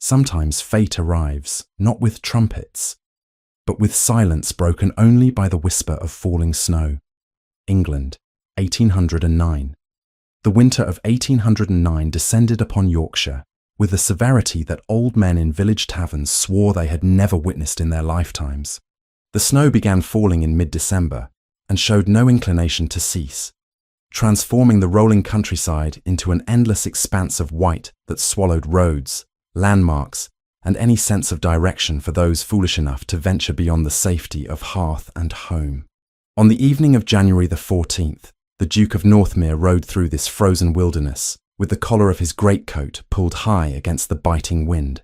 Sometimes fate arrives, not with trumpets, but with silence broken only by the whisper of falling snow. England, 1809. The winter of 1809 descended upon Yorkshire with a severity that old men in village taverns swore they had never witnessed in their lifetimes. The snow began falling in mid-December and showed no inclination to cease, transforming the rolling countryside into an endless expanse of white that swallowed roads, landmarks, and any sense of direction for those foolish enough to venture beyond the safety of hearth and home. On the evening of January the 14th, the Duke of Northmere rode through this frozen wilderness with the collar of his greatcoat pulled high against the biting wind.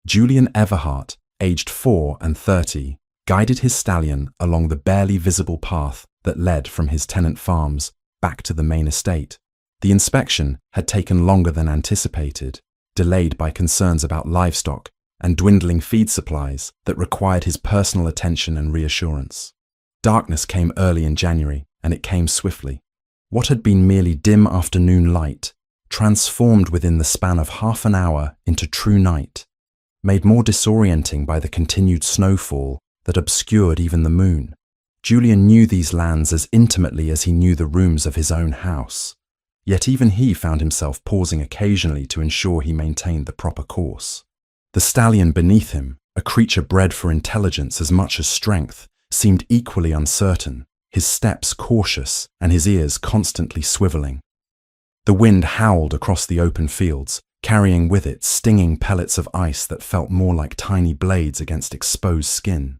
Julian Everhart, aged 4 and 30, guided his stallion along the barely visible path that led from his tenant farms back to the main estate. The inspection had taken longer than anticipated, delayed by concerns about livestock and dwindling feed supplies that required his personal attention and reassurance. Darkness came early in January, and it came swiftly. What had been merely dim afternoon light transformed within the span of half an hour into true night, made more disorienting by the continued snowfall that obscured even the moon. Julian knew these lands as intimately as he knew the rooms of his own house. Yet even he found himself pausing occasionally to ensure he maintained the proper course. The stallion beneath him, a creature bred for intelligence as much as strength, seemed equally uncertain, his steps cautious and his ears constantly swiveling. The wind howled across the open fields, carrying with it stinging pellets of ice that felt more like tiny blades against exposed skin.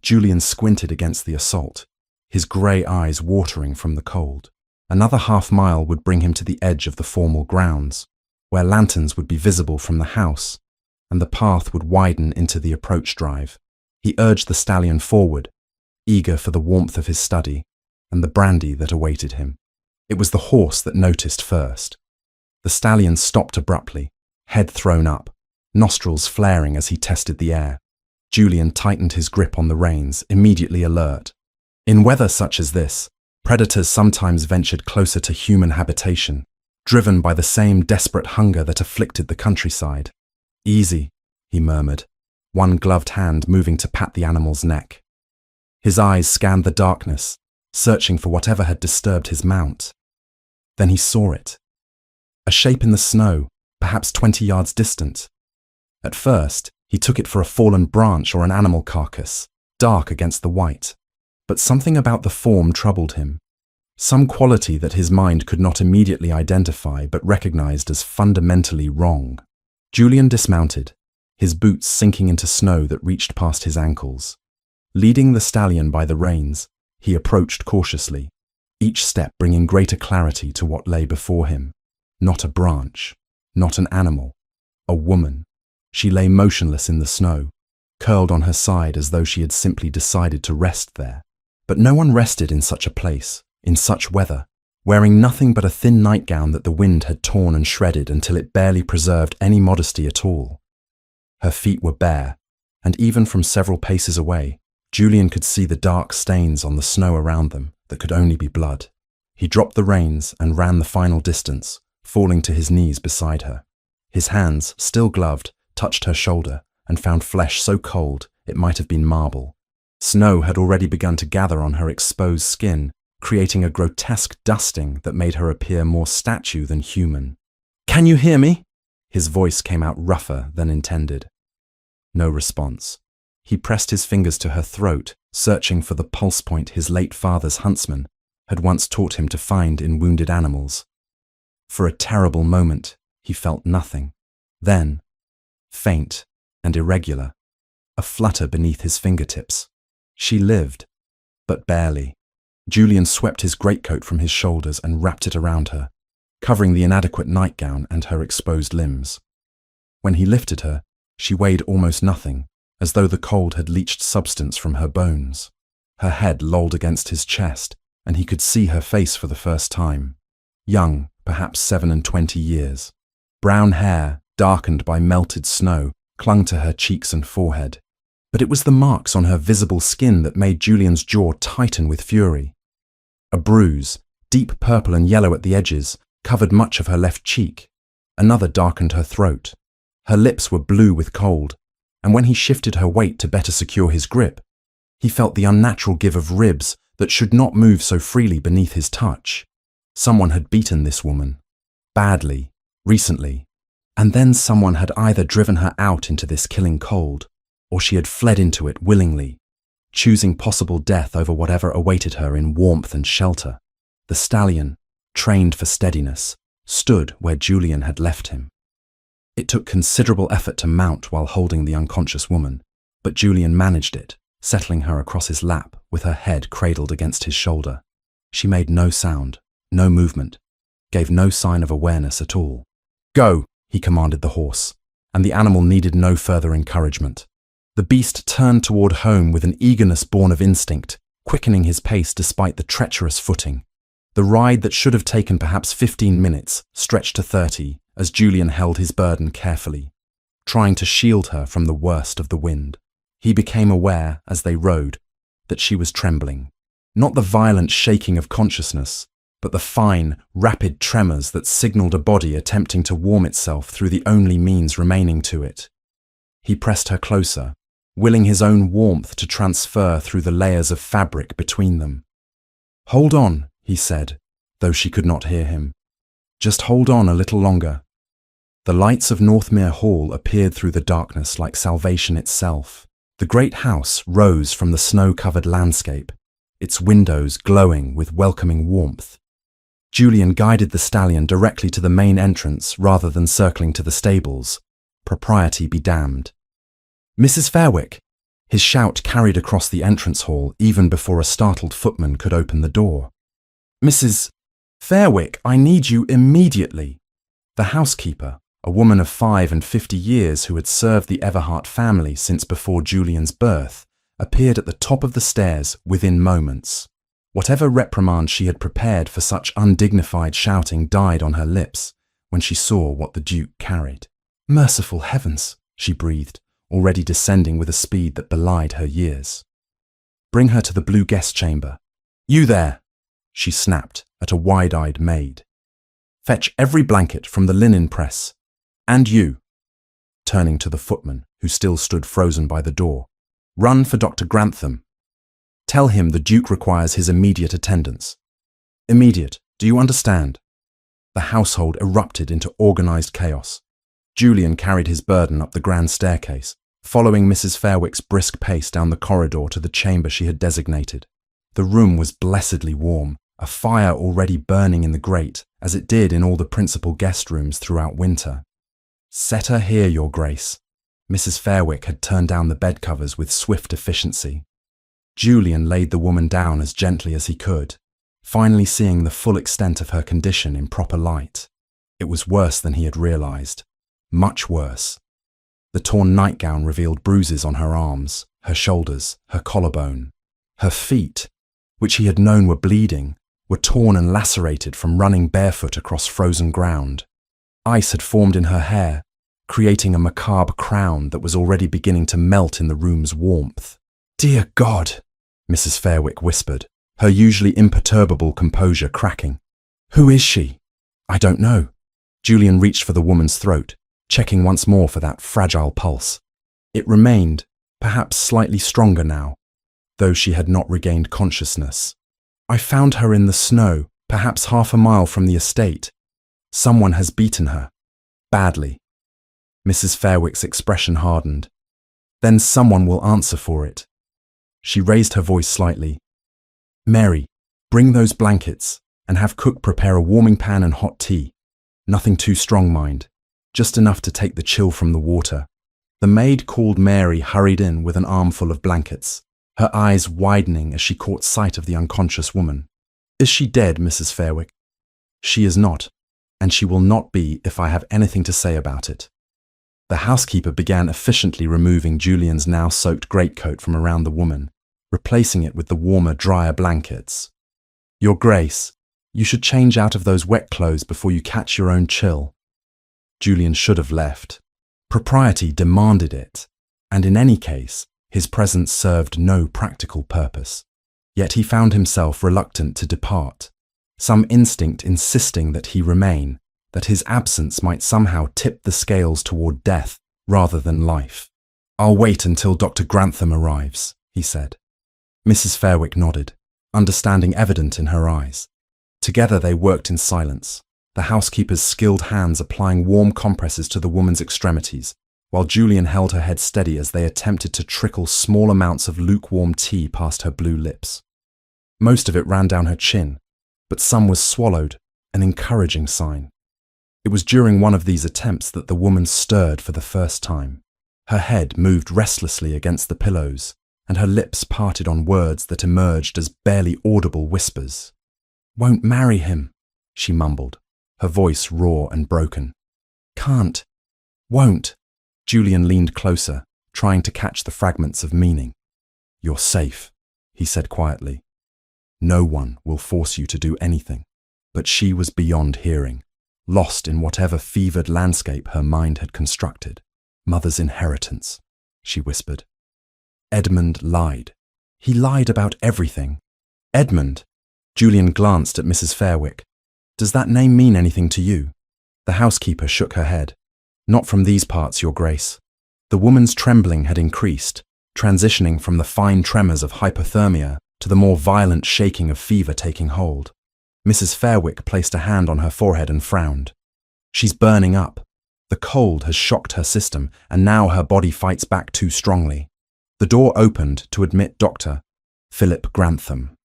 Julian squinted against the assault, his grey eyes watering from the cold. Another half-mile would bring him to the edge of the formal grounds, where lanterns would be visible from the house, and the path would widen into the approach drive. He urged the stallion forward, eager for the warmth of his study and the brandy that awaited him. It was the horse that noticed first. The stallion stopped abruptly, head thrown up, nostrils flaring as he tested the air. Julian tightened his grip on the reins, immediately alert. In weather such as this, predators sometimes ventured closer to human habitation, driven by the same desperate hunger that afflicted the countryside. "Easy," he murmured, one gloved hand moving to pat the animal's neck. His eyes scanned the darkness, searching for whatever had disturbed his mount. Then he saw it. A shape in the snow, perhaps 20 yards distant. At first, he took it for a fallen branch or an animal carcass, dark against the white. But something about the form troubled him, some quality that his mind could not immediately identify but recognized as fundamentally wrong. Julian dismounted, his boots sinking into snow that reached past his ankles. Leading the stallion by the reins, he approached cautiously, each step bringing greater clarity to what lay before him. Not a branch, not an animal, a woman. She lay motionless in the snow, curled on her side as though she had simply decided to rest there. But no one rested in such a place, in such weather, wearing nothing but a thin nightgown that the wind had torn and shredded until it barely preserved any modesty at all. Her feet were bare, and even from several paces away, Julian could see the dark stains on the snow around them that could only be blood. He dropped the reins and ran the final distance, falling to his knees beside her. His hands, still gloved, touched her shoulder and found flesh so cold it might have been marble. Snow had already begun to gather on her exposed skin, creating a grotesque dusting that made her appear more statue than human. "Can you hear me?" His voice came out rougher than intended. No response. He pressed his fingers to her throat, searching for the pulse point his late father's huntsman had once taught him to find in wounded animals. For a terrible moment, he felt nothing. Then, faint and irregular, a flutter beneath his fingertips. She lived, but barely. Julian swept his greatcoat from his shoulders and wrapped it around her, covering the inadequate nightgown and her exposed limbs. When he lifted her, she weighed almost nothing, as though the cold had leached substance from her bones. Her head lolled against his chest, and he could see her face for the first time. Young, perhaps 27 years. Brown hair, darkened by melted snow, clung to her cheeks and forehead. But it was the marks on her visible skin that made Julian's jaw tighten with fury. A bruise, deep purple and yellow at the edges, covered much of her left cheek. Another darkened her throat. Her lips were blue with cold, and when he shifted her weight to better secure his grip, he felt the unnatural give of ribs that should not move so freely beneath his touch. Someone had beaten this woman, badly, recently, and then someone had either driven her out into this killing cold, or she had fled into it willingly, choosing possible death over whatever awaited her in warmth and shelter. The stallion, trained for steadiness, stood where Julian had left him. It took considerable effort to mount while holding the unconscious woman, but Julian managed it, settling her across his lap with her head cradled against his shoulder. She made no sound, no movement, gave no sign of awareness at all. "Go," he commanded the horse, and the animal needed no further encouragement. The beast turned toward home with an eagerness born of instinct, quickening his pace despite the treacherous footing. The ride that should have taken perhaps 15 minutes stretched to 30 as Julian held his burden carefully, trying to shield her from the worst of the wind. He became aware, as they rode, that she was trembling. Not the violent shaking of consciousness, but the fine, rapid tremors that signaled a body attempting to warm itself through the only means remaining to it. He pressed her closer, willing his own warmth to transfer through the layers of fabric between them. "Hold on," he said, though she could not hear him. "Just hold on a little longer." The lights of Northmere Hall appeared through the darkness like salvation itself. The great house rose from the snow-covered landscape, its windows glowing with welcoming warmth. Julian guided the stallion directly to the main entrance rather than circling to the stables. Propriety be damned. "Mrs. Fairwick!" His shout carried across the entrance hall even before a startled footman could open the door. "Mrs. Fairwick, I need you immediately." The housekeeper, a woman of 50 years who had served the Everhart family since before Julian's birth, appeared at the top of the stairs within moments. Whatever reprimand she had prepared for such undignified shouting died on her lips when she saw what the Duke carried. "Merciful heavens," she breathed, already descending with a speed that belied her years. "Bring her to the blue guest chamber. You there!" she snapped at a wide-eyed maid. "Fetch every blanket from the linen press. And you," turning to the footman, who still stood frozen by the door, "run for Dr. Grantham. Tell him the Duke requires his immediate attendance. Immediate, do you understand?" The household erupted into organized chaos. Julian carried his burden up the grand staircase, following Mrs. Fairwick's brisk pace down the corridor to the chamber she had designated. The room was blessedly warm, a fire already burning in the grate, as it did in all the principal guest rooms throughout winter. "Set her here, Your Grace." Mrs. Fairwick had turned down the bedcovers with swift efficiency. Julian laid the woman down as gently as he could, finally seeing the full extent of her condition in proper light. It was worse than he had realized. Much worse. The torn nightgown revealed bruises on her arms, her shoulders, her collarbone. Her feet, which he had known were bleeding, were torn and lacerated from running barefoot across frozen ground. Ice had formed in her hair, creating a macabre crown that was already beginning to melt in the room's warmth. "Dear God," Mrs. Fairwick whispered, her usually imperturbable composure cracking. "Who is she?" "I don't know." Julian reached for the woman's throat, checking once more for that fragile pulse. It remained, perhaps slightly stronger now, though she had not regained consciousness. "I found her in the snow, perhaps half a mile from the estate. Someone has beaten her. Badly." Mrs. Fairwick's expression hardened. "Then someone will answer for it." She raised her voice slightly. "Mary, bring those blankets, and have cook prepare a warming pan and hot tea. Nothing too strong, mind. Just enough to take the chill from the water." The maid called Mary hurried in with an armful of blankets, her eyes widening as she caught sight of the unconscious woman. "Is she dead, Mrs. Fairwick?" "She is not, and she will not be if I have anything to say about it." The housekeeper began efficiently removing Julian's now soaked greatcoat from around the woman, replacing it with the warmer, drier blankets. "Your Grace, you should change out of those wet clothes before you catch your own chill." Julian should have left. Propriety demanded it, and in any case, his presence served no practical purpose. Yet he found himself reluctant to depart, some instinct insisting that he remain, that his absence might somehow tip the scales toward death rather than life. "I'll wait until Dr. Grantham arrives," he said. Mrs. Fairwick nodded, understanding evident in her eyes. Together they worked in silence, the housekeeper's skilled hands applying warm compresses to the woman's extremities, while Julian held her head steady as they attempted to trickle small amounts of lukewarm tea past her blue lips. Most of it ran down her chin, but some was swallowed, an encouraging sign. It was during one of these attempts that the woman stirred for the first time. Her head moved restlessly against the pillows, and her lips parted on words that emerged as barely audible whispers. "Won't marry him," she mumbled, her voice raw and broken. "Can't. Won't." Julian leaned closer, trying to catch the fragments of meaning. "You're safe," he said quietly. "No one will force you to do anything." But she was beyond hearing, lost in whatever fevered landscape her mind had constructed. "Mother's inheritance," she whispered. "Edmund lied. He lied about everything." "Edmund?" Julian glanced at Mrs. Fairwick. "Does that name mean anything to you?" The housekeeper shook her head. "Not from these parts, Your Grace." The woman's trembling had increased, transitioning from the fine tremors of hypothermia to the more violent shaking of fever taking hold. Mrs. Fairwick placed a hand on her forehead and frowned. "She's burning up. The cold has shocked her system, and now her body fights back too strongly." The door opened to admit Dr. Philip Grantham,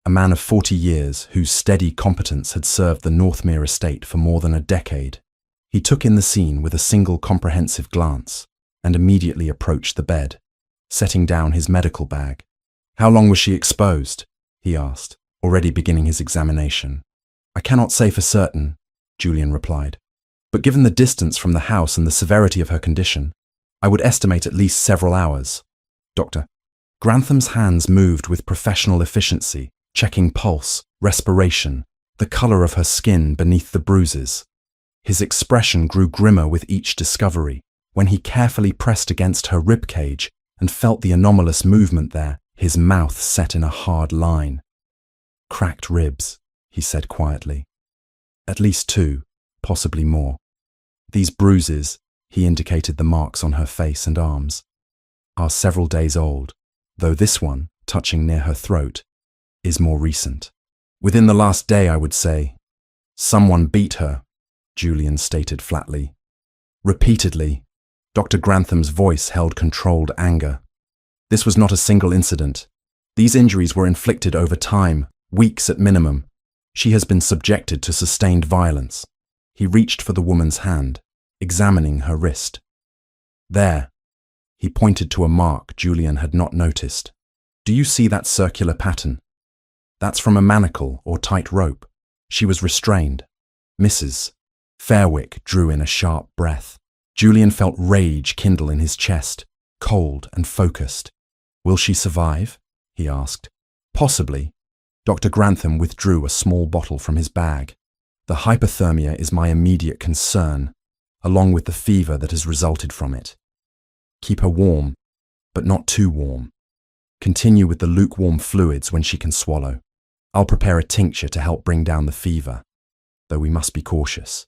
a man of 40 years whose steady competence had served the Northmere estate for more than a decade. He took in the scene with a single comprehensive glance and immediately approached the bed, setting down his medical bag. "How long was she exposed?" he asked, already beginning his examination. "I cannot say for certain," Julian replied, "but given the distance from the house and the severity of her condition, I would estimate at least several hours." Dr. Grantham's hands moved with professional efficiency, checking pulse, respiration, the color of her skin beneath the bruises. His expression grew grimmer with each discovery. When he carefully pressed against her rib cage and felt the anomalous movement there, his mouth set in a hard line. "Cracked ribs," he said quietly. "At least 2, possibly more. These bruises," he indicated the marks on her face and arms, "are several days old, though this one, touching near her throat, is more recent. Within the last day, I would say." "Someone beat her," Julian stated flatly. "Repeatedly." Dr. Grantham's voice held controlled anger. "This was not a single incident. These injuries were inflicted over time, weeks at minimum. She has been subjected to sustained violence." He reached for the woman's hand, examining her wrist. "There." He pointed to a mark Julian had not noticed. "Do you see that circular pattern? That's from a manacle or tight rope. She was restrained." Mrs. Fairwick drew in a sharp breath. Julian felt rage kindle in his chest, cold and focused. "Will she survive?" he asked. "Possibly." Dr. Grantham withdrew a small bottle from his bag. "The hypothermia is my immediate concern, along with the fever that has resulted from it. Keep her warm, but not too warm. Continue with the lukewarm fluids when she can swallow. I'll prepare a tincture to help bring down the fever, though we must be cautious.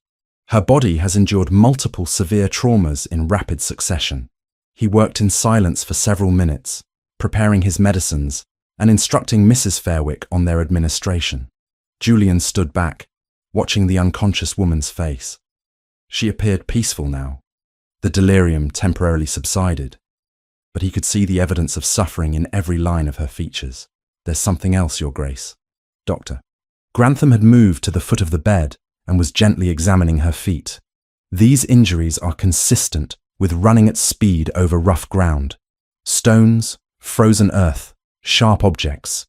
Her body has endured multiple severe traumas in rapid succession." He worked in silence for several minutes, preparing his medicines and instructing Mrs. Fairwick on their administration. Julian stood back, watching the unconscious woman's face. She appeared peaceful now. The delirium temporarily subsided, but he could see the evidence of suffering in every line of her features. "There's something else, Your Grace." Dr. Grantham had moved to the foot of the bed and was gently examining her feet. "These injuries are consistent with running at speed over rough ground. Stones, frozen earth, sharp objects.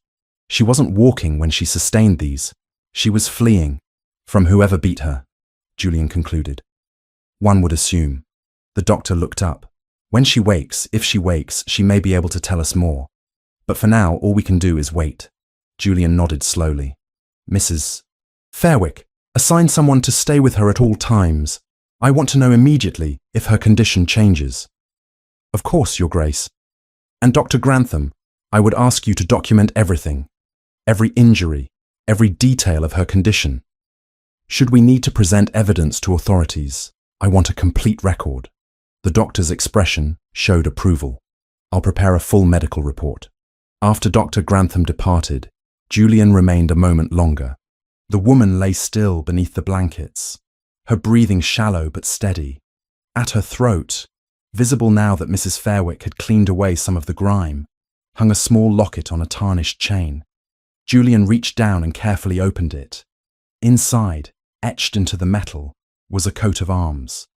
She wasn't walking when she sustained these. She was fleeing from whoever beat her," Julian concluded. "One would assume." The doctor looked up. "When she wakes, if she wakes, she may be able to tell us more. But for now, all we can do is wait." Julian nodded slowly. "Mrs. Fairwick, assign someone to stay with her at all times. I want to know immediately if her condition changes." "Of course, Your Grace. And Dr. Grantham, I would ask you to document everything, every injury, every detail of her condition." Should we need to present evidence to authorities, I want a complete record. The doctor's expression showed approval. I'll prepare a full medical report. After Dr. Grantham departed, Julian remained a moment longer. The woman lay still beneath the blankets, her breathing shallow but steady. At her throat, visible now that Mrs. Fairwick had cleaned away some of the grime, hung a small locket on a tarnished chain. Julian reached down and carefully opened it. Inside, etched into the metal, was a coat of arms.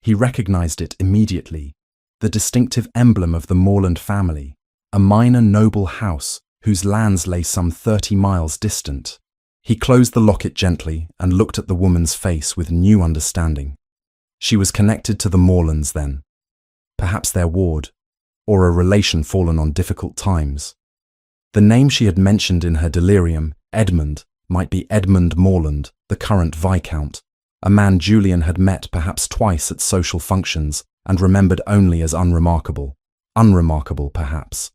He recognized it immediately, the distinctive emblem of the Morland family, a minor noble house whose lands lay some 30 miles distant. He closed the locket gently and looked at the woman's face with new understanding. She was connected to the Morlands then. Perhaps their ward, or a relation fallen on difficult times. The name she had mentioned in her delirium, Edmund, might be Edmund Morland, the current Viscount, a man Julian had met perhaps twice at social functions and remembered only as unremarkable. Unremarkable, perhaps.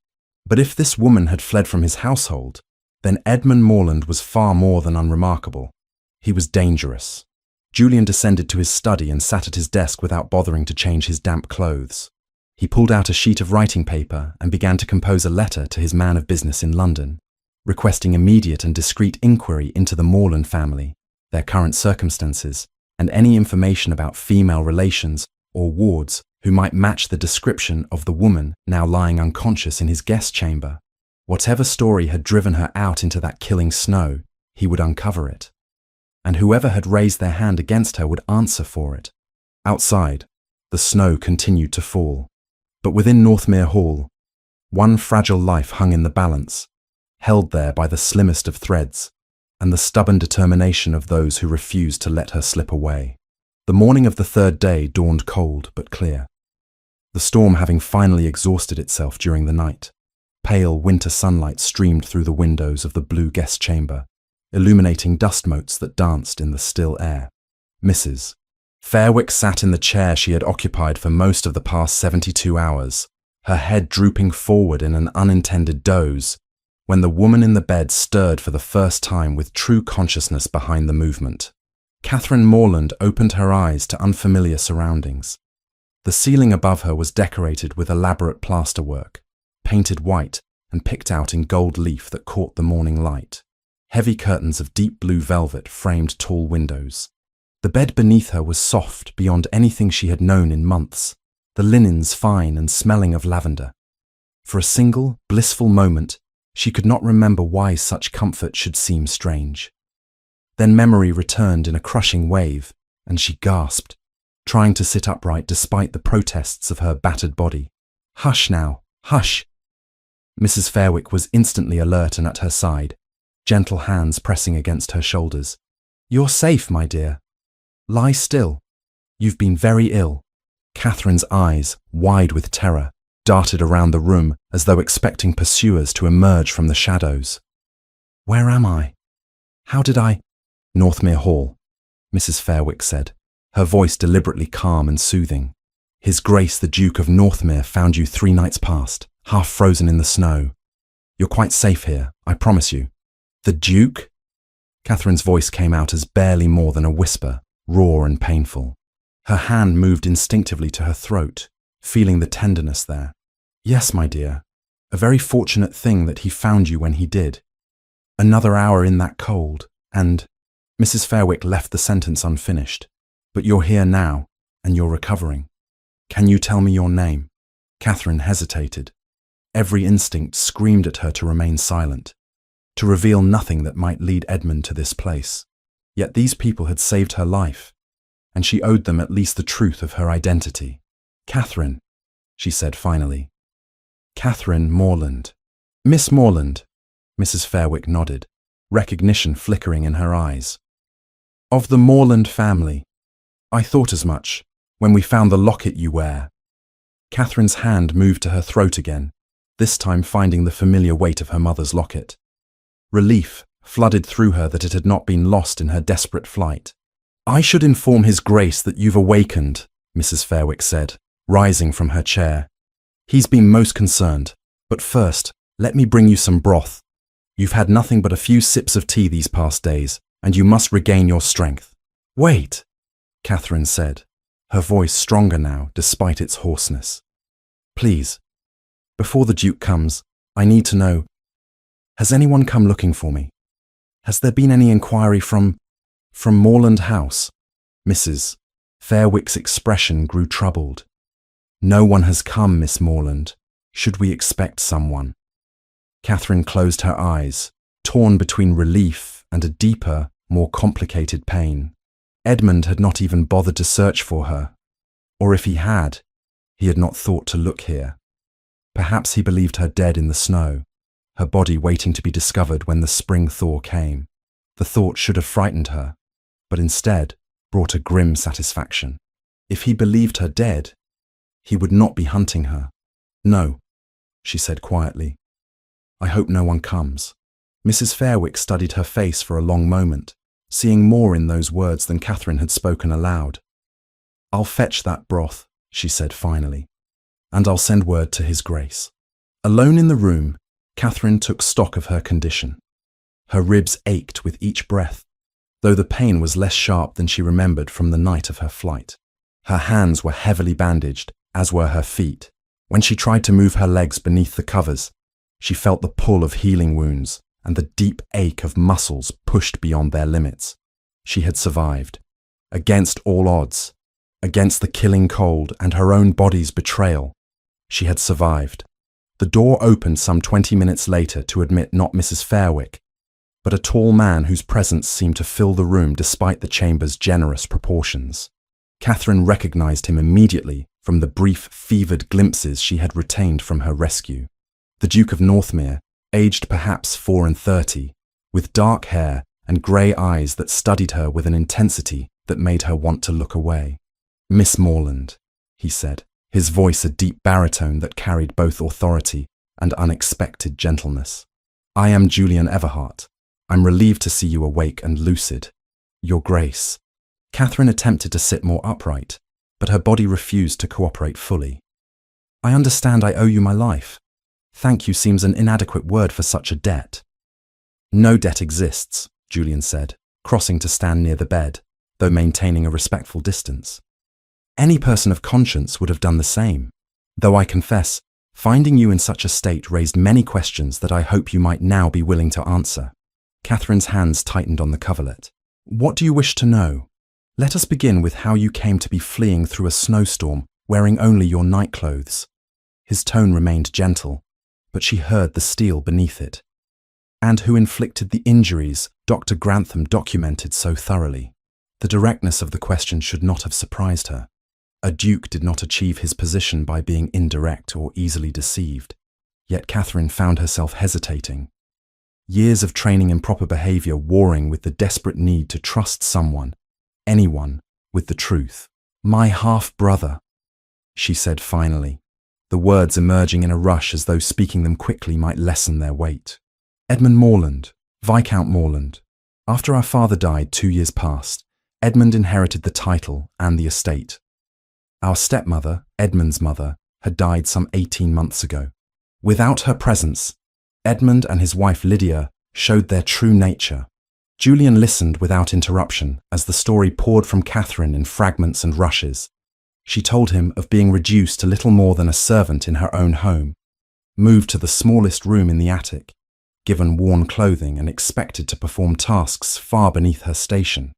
But if this woman had fled from his household, then Edmund Morland was far more than unremarkable. He was dangerous. Julian descended to his study and sat at his desk without bothering to change his damp clothes. He pulled out a sheet of writing paper and began to compose a letter to his man of business in London, requesting immediate and discreet inquiry into the Morland family, their current circumstances, and any information about female relations or wards who might match the description of the woman now lying unconscious in his guest chamber. Whatever story had driven her out into that killing snow, he would uncover it. And whoever had raised their hand against her would answer for it. Outside, the snow continued to fall. But within Northmere Hall, one fragile life hung in the balance, held there by the slimmest of threads, and the stubborn determination of those who refused to let her slip away. The morning of the third day dawned cold but clear, the storm having finally exhausted itself during the night. Pale winter sunlight streamed through the windows of the blue guest chamber, illuminating dust motes that danced in the still air. Mrs. Fairwick sat in the chair she had occupied for most of the past 72 hours, her head drooping forward in an unintended doze, when the woman in the bed stirred for the first time with true consciousness behind the movement. Catherine Morland opened her eyes to unfamiliar surroundings. The ceiling above her was decorated with elaborate plasterwork, painted white and picked out in gold leaf that caught the morning light. Heavy curtains of deep blue velvet framed tall windows. The bed beneath her was soft beyond anything she had known in months, the linens fine and smelling of lavender. For a single, blissful moment, she could not remember why such comfort should seem strange. Then memory returned in a crushing wave, and she gasped, trying to sit upright despite the protests of her battered body. "Hush now, hush!" Mrs. Fairwick was instantly alert and at her side, gentle hands pressing against her shoulders. "You're safe, my dear. Lie still. You've been very ill." Catherine's eyes, wide with terror, darted around the room as though expecting pursuers to emerge from the shadows. "Where am I? How did I—" "Northmere Hall," Mrs. Fairwick said, her voice deliberately calm and soothing. "His Grace the Duke of Northmere found you 3 nights past, half frozen in the snow. You're quite safe here, I promise you." "The Duke?" Catherine's voice came out as barely more than a whisper, raw and painful. Her hand moved instinctively to her throat, feeling the tenderness there. "Yes, my dear. A very fortunate thing that he found you when he did. Another hour in that cold, and—" Mrs. Fairwick left the sentence unfinished. "But you're here now, and you're recovering. Can you tell me your name?" Catherine hesitated. Every instinct screamed at her to remain silent, to reveal nothing that might lead Edmund to this place. Yet these people had saved her life, and she owed them at least the truth of her identity. "Catherine," she said finally. "Catherine Morland." "Miss Morland," Mrs. Fairwick nodded, recognition flickering in her eyes. "Of the Morland family. I thought as much, when we found the locket you wear." Catherine's hand moved to her throat again, this time finding the familiar weight of her mother's locket. Relief flooded through her that it had not been lost in her desperate flight. "I should inform His Grace that you've awakened," Mrs. Fairwick said, rising from her chair. "He's been most concerned, but first, let me bring you some broth. You've had nothing but a few sips of tea these past days, and you must regain your strength. Wait, Catherine said, her voice stronger now despite its hoarseness. Please, before the Duke comes, I need to know, has anyone come looking for me? Has there been any inquiry from Moreland House? Mrs. Fairwick's expression grew troubled. No one has come, Miss Moreland. Should we expect someone? Catherine closed her eyes, torn between relief and a deeper, more complicated pain. Edmund had not even bothered to search for her. Or if he had not thought to look here. Perhaps he believed her dead in the snow, her body waiting to be discovered when the spring thaw came. The thought should have frightened her, but instead brought a grim satisfaction. If he believed her dead, he would not be hunting her. No, she said quietly. I hope no one comes. Mrs. Fairwick studied her face for a long moment, seeing more in those words than Catherine had spoken aloud. I'll fetch that broth, she said finally, and I'll send word to His Grace. Alone in the room, Catherine took stock of her condition. Her ribs ached with each breath, though the pain was less sharp than she remembered from the night of her flight. Her hands were heavily bandaged, as were her feet. When she tried to move her legs beneath the covers, she felt the pull of healing wounds and the deep ache of muscles pushed beyond their limits. She had survived. Against all odds, against the killing cold and her own body's betrayal, she had survived. The door opened some 20 minutes later to admit not Mrs. Fairwick, but a tall man whose presence seemed to fill the room despite the chamber's generous proportions. Catherine recognized him immediately from the brief, fevered glimpses she had retained from her rescue. The Duke of Northmere, aged perhaps 34, with dark hair and grey eyes that studied her with an intensity that made her want to look away. Miss Moreland, he said, his voice a deep baritone that carried both authority and unexpected gentleness. I am Julian Everhart. I'm relieved to see you awake and lucid. Your Grace. Catherine attempted to sit more upright, but her body refused to cooperate fully. I understand I owe you my life. Thank you seems an inadequate word for such a debt. No debt exists, Julian said, crossing to stand near the bed, though maintaining a respectful distance. Any person of conscience would have done the same, though I confess, finding you in such a state raised many questions that I hope you might now be willing to answer. Catherine's hands tightened on the coverlet. What do you wish to know? Let us begin with how you came to be fleeing through a snowstorm, wearing only your nightclothes. His tone remained gentle, but she heard the steel beneath it. And who inflicted the injuries Dr. Grantham documented so thoroughly? The directness of the question should not have surprised her. A duke did not achieve his position by being indirect or easily deceived. Yet Catherine found herself hesitating. Years of training in proper behaviour warring with the desperate need to trust someone, anyone, with the truth. My half-brother, she said finally, the words emerging in a rush as though speaking them quickly might lessen their weight. Edmund Moreland, Viscount Moreland. After our father died 2 years past, Edmund inherited the title and the estate. Our stepmother, Edmund's mother, had died some 18 months ago. Without her presence, Edmund and his wife Lydia showed their true nature. Julian listened without interruption as the story poured from Catherine in fragments and rushes. She told him of being reduced to little more than a servant in her own home, moved to the smallest room in the attic, given worn clothing and expected to perform tasks far beneath her station.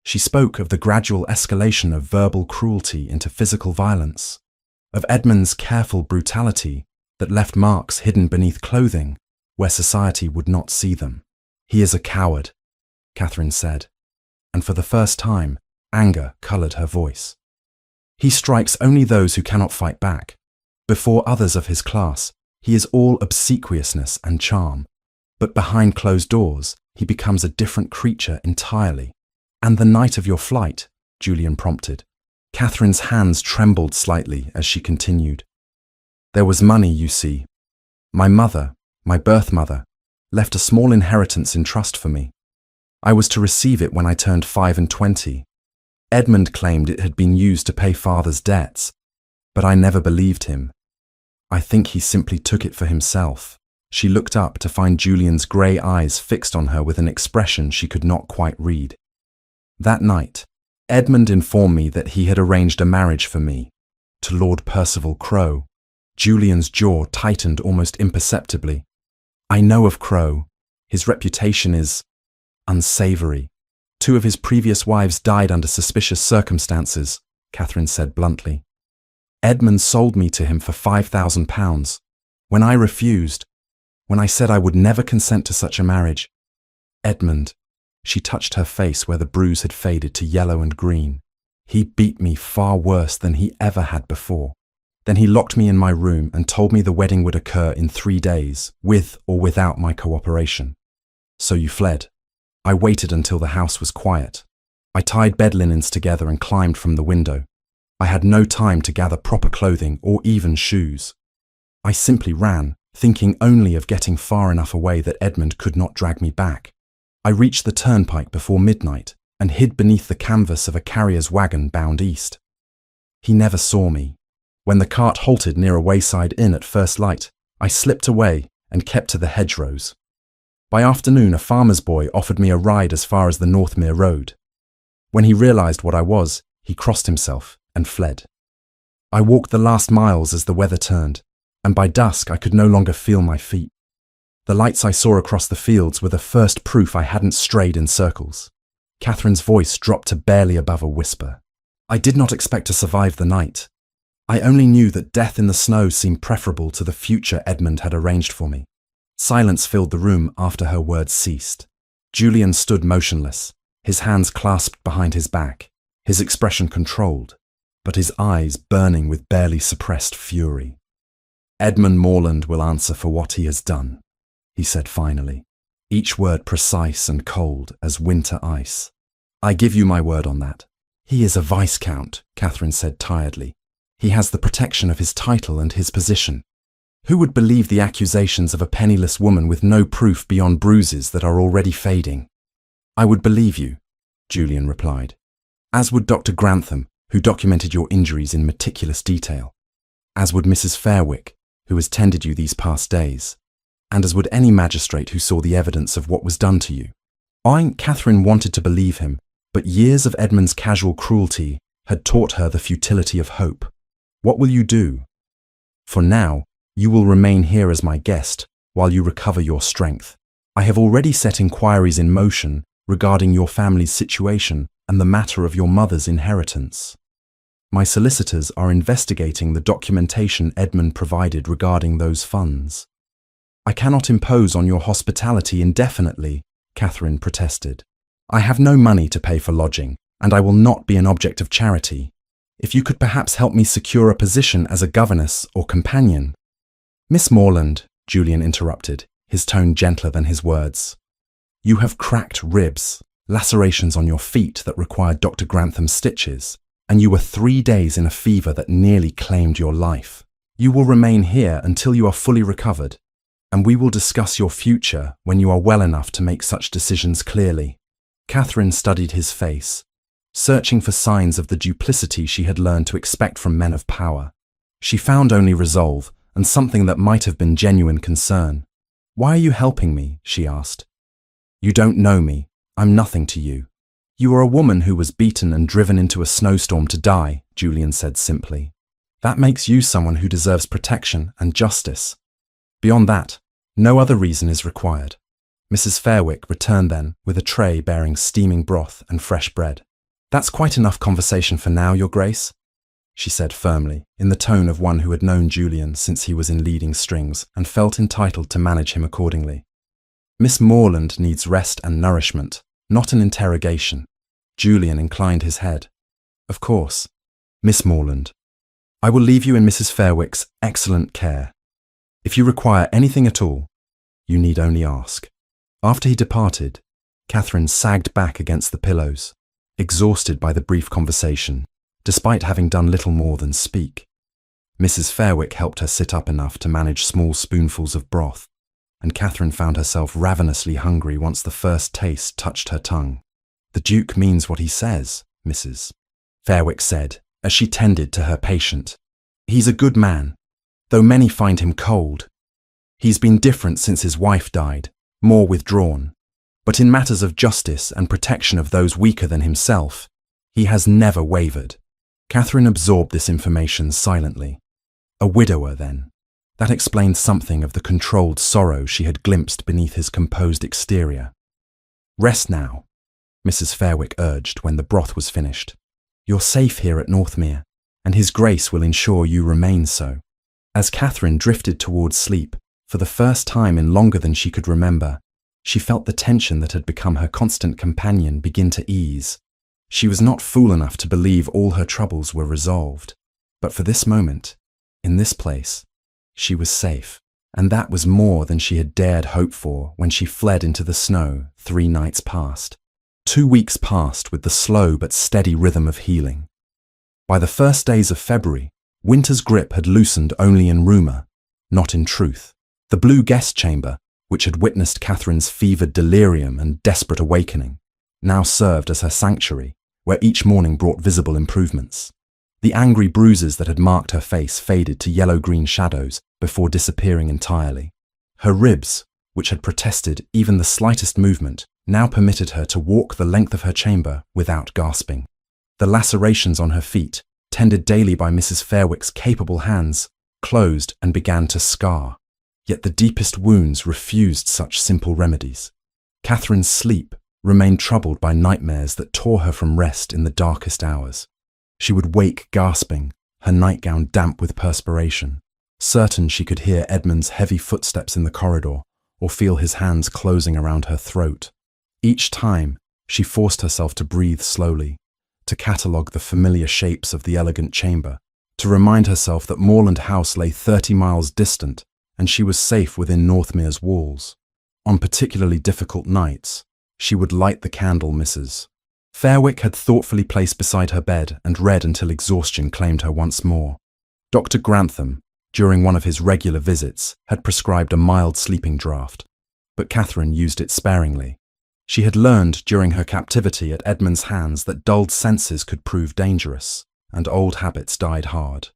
She spoke of the gradual escalation of verbal cruelty into physical violence, of Edmund's careful brutality that left marks hidden beneath clothing where society would not see them. He is a coward, Catherine said, and for the first time, anger coloured her voice. He strikes only those who cannot fight back. Before others of his class, he is all obsequiousness and charm, but behind closed doors, he becomes a different creature entirely. And the night of your flight, Julian prompted. Catherine's hands trembled slightly as she continued. There was money, you see. My mother, my birth mother, left a small inheritance in trust for me. I was to receive it when I turned 25. Edmund claimed it had been used to pay father's debts, but I never believed him. I think he simply took it for himself. She looked up to find Julian's grey eyes fixed on her with an expression she could not quite read. That night, Edmund informed me that he had arranged a marriage for me, to Lord Percival Crowe. Julian's jaw tightened almost imperceptibly. I know of Crowe. His reputation is unsavoury. 2 of his previous wives died under suspicious circumstances, Catherine said bluntly. Edmund sold me to him for £5,000. When I refused, when I said I would never consent to such a marriage, Edmund, she touched her face where the bruise had faded to yellow and green. He beat me far worse than he ever had before. Then he locked me in my room and told me the wedding would occur in 3 days, with or without my cooperation. So you fled. I waited until the house was quiet. I tied bed linens together and climbed from the window. I had no time to gather proper clothing or even shoes. I simply ran, thinking only of getting far enough away that Edmund could not drag me back. I reached the turnpike before midnight and hid beneath the canvas of a carrier's wagon bound east. He never saw me. When the cart halted near a wayside inn at first light, I slipped away and kept to the hedgerows. By afternoon, a farmer's boy offered me a ride as far as the Northmere Road. When he realised what I was, he crossed himself and fled. I walked the last miles as the weather turned, and by dusk I could no longer feel my feet. The lights I saw across the fields were the first proof I hadn't strayed in circles. Catherine's voice dropped to barely above a whisper. I did not expect to survive the night. I only knew that death in the snow seemed preferable to the future Edmund had arranged for me. Silence filled the room after her words ceased. Julian stood motionless, his hands clasped behind his back, his expression controlled, but his eyes burning with barely suppressed fury. Edmund Morland will answer for what he has done, he said finally, each word precise and cold as winter ice. I give you my word on that. He is a Viscount, Catherine said tiredly. He has the protection of his title and his position. Who would believe the accusations of a penniless woman with no proof beyond bruises that are already fading? I would believe you, Julian replied, as would Dr. Grantham, who documented your injuries in meticulous detail, as would Mrs. Fairwick, who has tended you these past days, and as would any magistrate who saw the evidence of what was done to you. Catherine wanted to believe him, but years of Edmund's casual cruelty had taught her the futility of hope. What will you do? For now, you will remain here as my guest while you recover your strength. I have already set inquiries in motion regarding your family's situation and the matter of your mother's inheritance. My solicitors are investigating the documentation Edmund provided regarding those funds. I cannot impose on your hospitality indefinitely, Catherine protested. I have no money to pay for lodging, and I will not be an object of charity. If you could perhaps help me secure a position as a governess or companion. Miss Morland, Julian interrupted, his tone gentler than his words. You have cracked ribs, lacerations on your feet that required Dr. Grantham's stitches, and you were 3 days in a fever that nearly claimed your life. You will remain here until you are fully recovered, and we will discuss your future when you are well enough to make such decisions clearly. Catherine studied his face, searching for signs of the duplicity she had learned to expect from men of power. She found only resolve and something that might have been genuine concern. Why are you helping me? She asked. You don't know me. I'm nothing to you. You are a woman who was beaten and driven into a snowstorm to die, Julian said simply. That makes you someone who deserves protection and justice. Beyond that, no other reason is required. Mrs. Fairwick returned then with a tray bearing steaming broth and fresh bread. That's quite enough conversation for now, Your Grace, she said firmly, in the tone of one who had known Julian since he was in leading strings and felt entitled to manage him accordingly. Miss Morland needs rest and nourishment, not an interrogation. Julian inclined his head. Of course, Miss Morland. I will leave you in Mrs. Fairwick's excellent care. If you require anything at all, you need only ask. After he departed, Catherine sagged back against the pillows, exhausted by the brief conversation, despite having done little more than speak. Mrs. Fairwick helped her sit up enough to manage small spoonfuls of broth, and Catherine found herself ravenously hungry once the first taste touched her tongue. The Duke means what he says, Mrs. Fairwick said, as she tended to her patient. He's a good man, though many find him cold. He's been different since his wife died, more withdrawn. But in matters of justice and protection of those weaker than himself, he has never wavered. Catherine absorbed this information silently. A widower, then. That explained something of the controlled sorrow she had glimpsed beneath his composed exterior. "Rest now," Mrs. Fairwick urged when the broth was finished. "You're safe here at Northmere, and His Grace will ensure you remain so." As Catherine drifted towards sleep, for the first time in longer than she could remember, she felt the tension that had become her constant companion begin to ease. She was not fool enough to believe all her troubles were resolved, but for this moment, in this place, she was safe, and that was more than she had dared hope for when she fled into the snow 3 nights past. 2 weeks passed with the slow but steady rhythm of healing. By the first days of February, winter's grip had loosened only in rumour, not in truth. The blue guest chamber, which had witnessed Catherine's fevered delirium and desperate awakening, now served as her sanctuary, where each morning brought visible improvements. The angry bruises that had marked her face faded to yellow-green shadows before disappearing entirely. Her ribs, which had protested even the slightest movement, now permitted her to walk the length of her chamber without gasping. The lacerations on her feet, tended daily by Mrs. Fairwick's capable hands, closed and began to scar. Yet the deepest wounds refused such simple remedies. Catherine's sleep remained troubled by nightmares that tore her from rest in the darkest hours. She would wake gasping, her nightgown damp with perspiration, certain she could hear Edmund's heavy footsteps in the corridor or feel his hands closing around her throat. Each time, she forced herself to breathe slowly, to catalogue the familiar shapes of the elegant chamber, to remind herself that Moorland House lay 30 miles distant and she was safe within Northmere's walls. On particularly difficult nights, she would light the candle Mrs. Fairwick had thoughtfully placed beside her bed and read until exhaustion claimed her once more. Dr. Grantham, during one of his regular visits, had prescribed a mild sleeping draught, but Catherine used it sparingly. She had learned during her captivity at Edmund's hands that dulled senses could prove dangerous, and old habits died hard.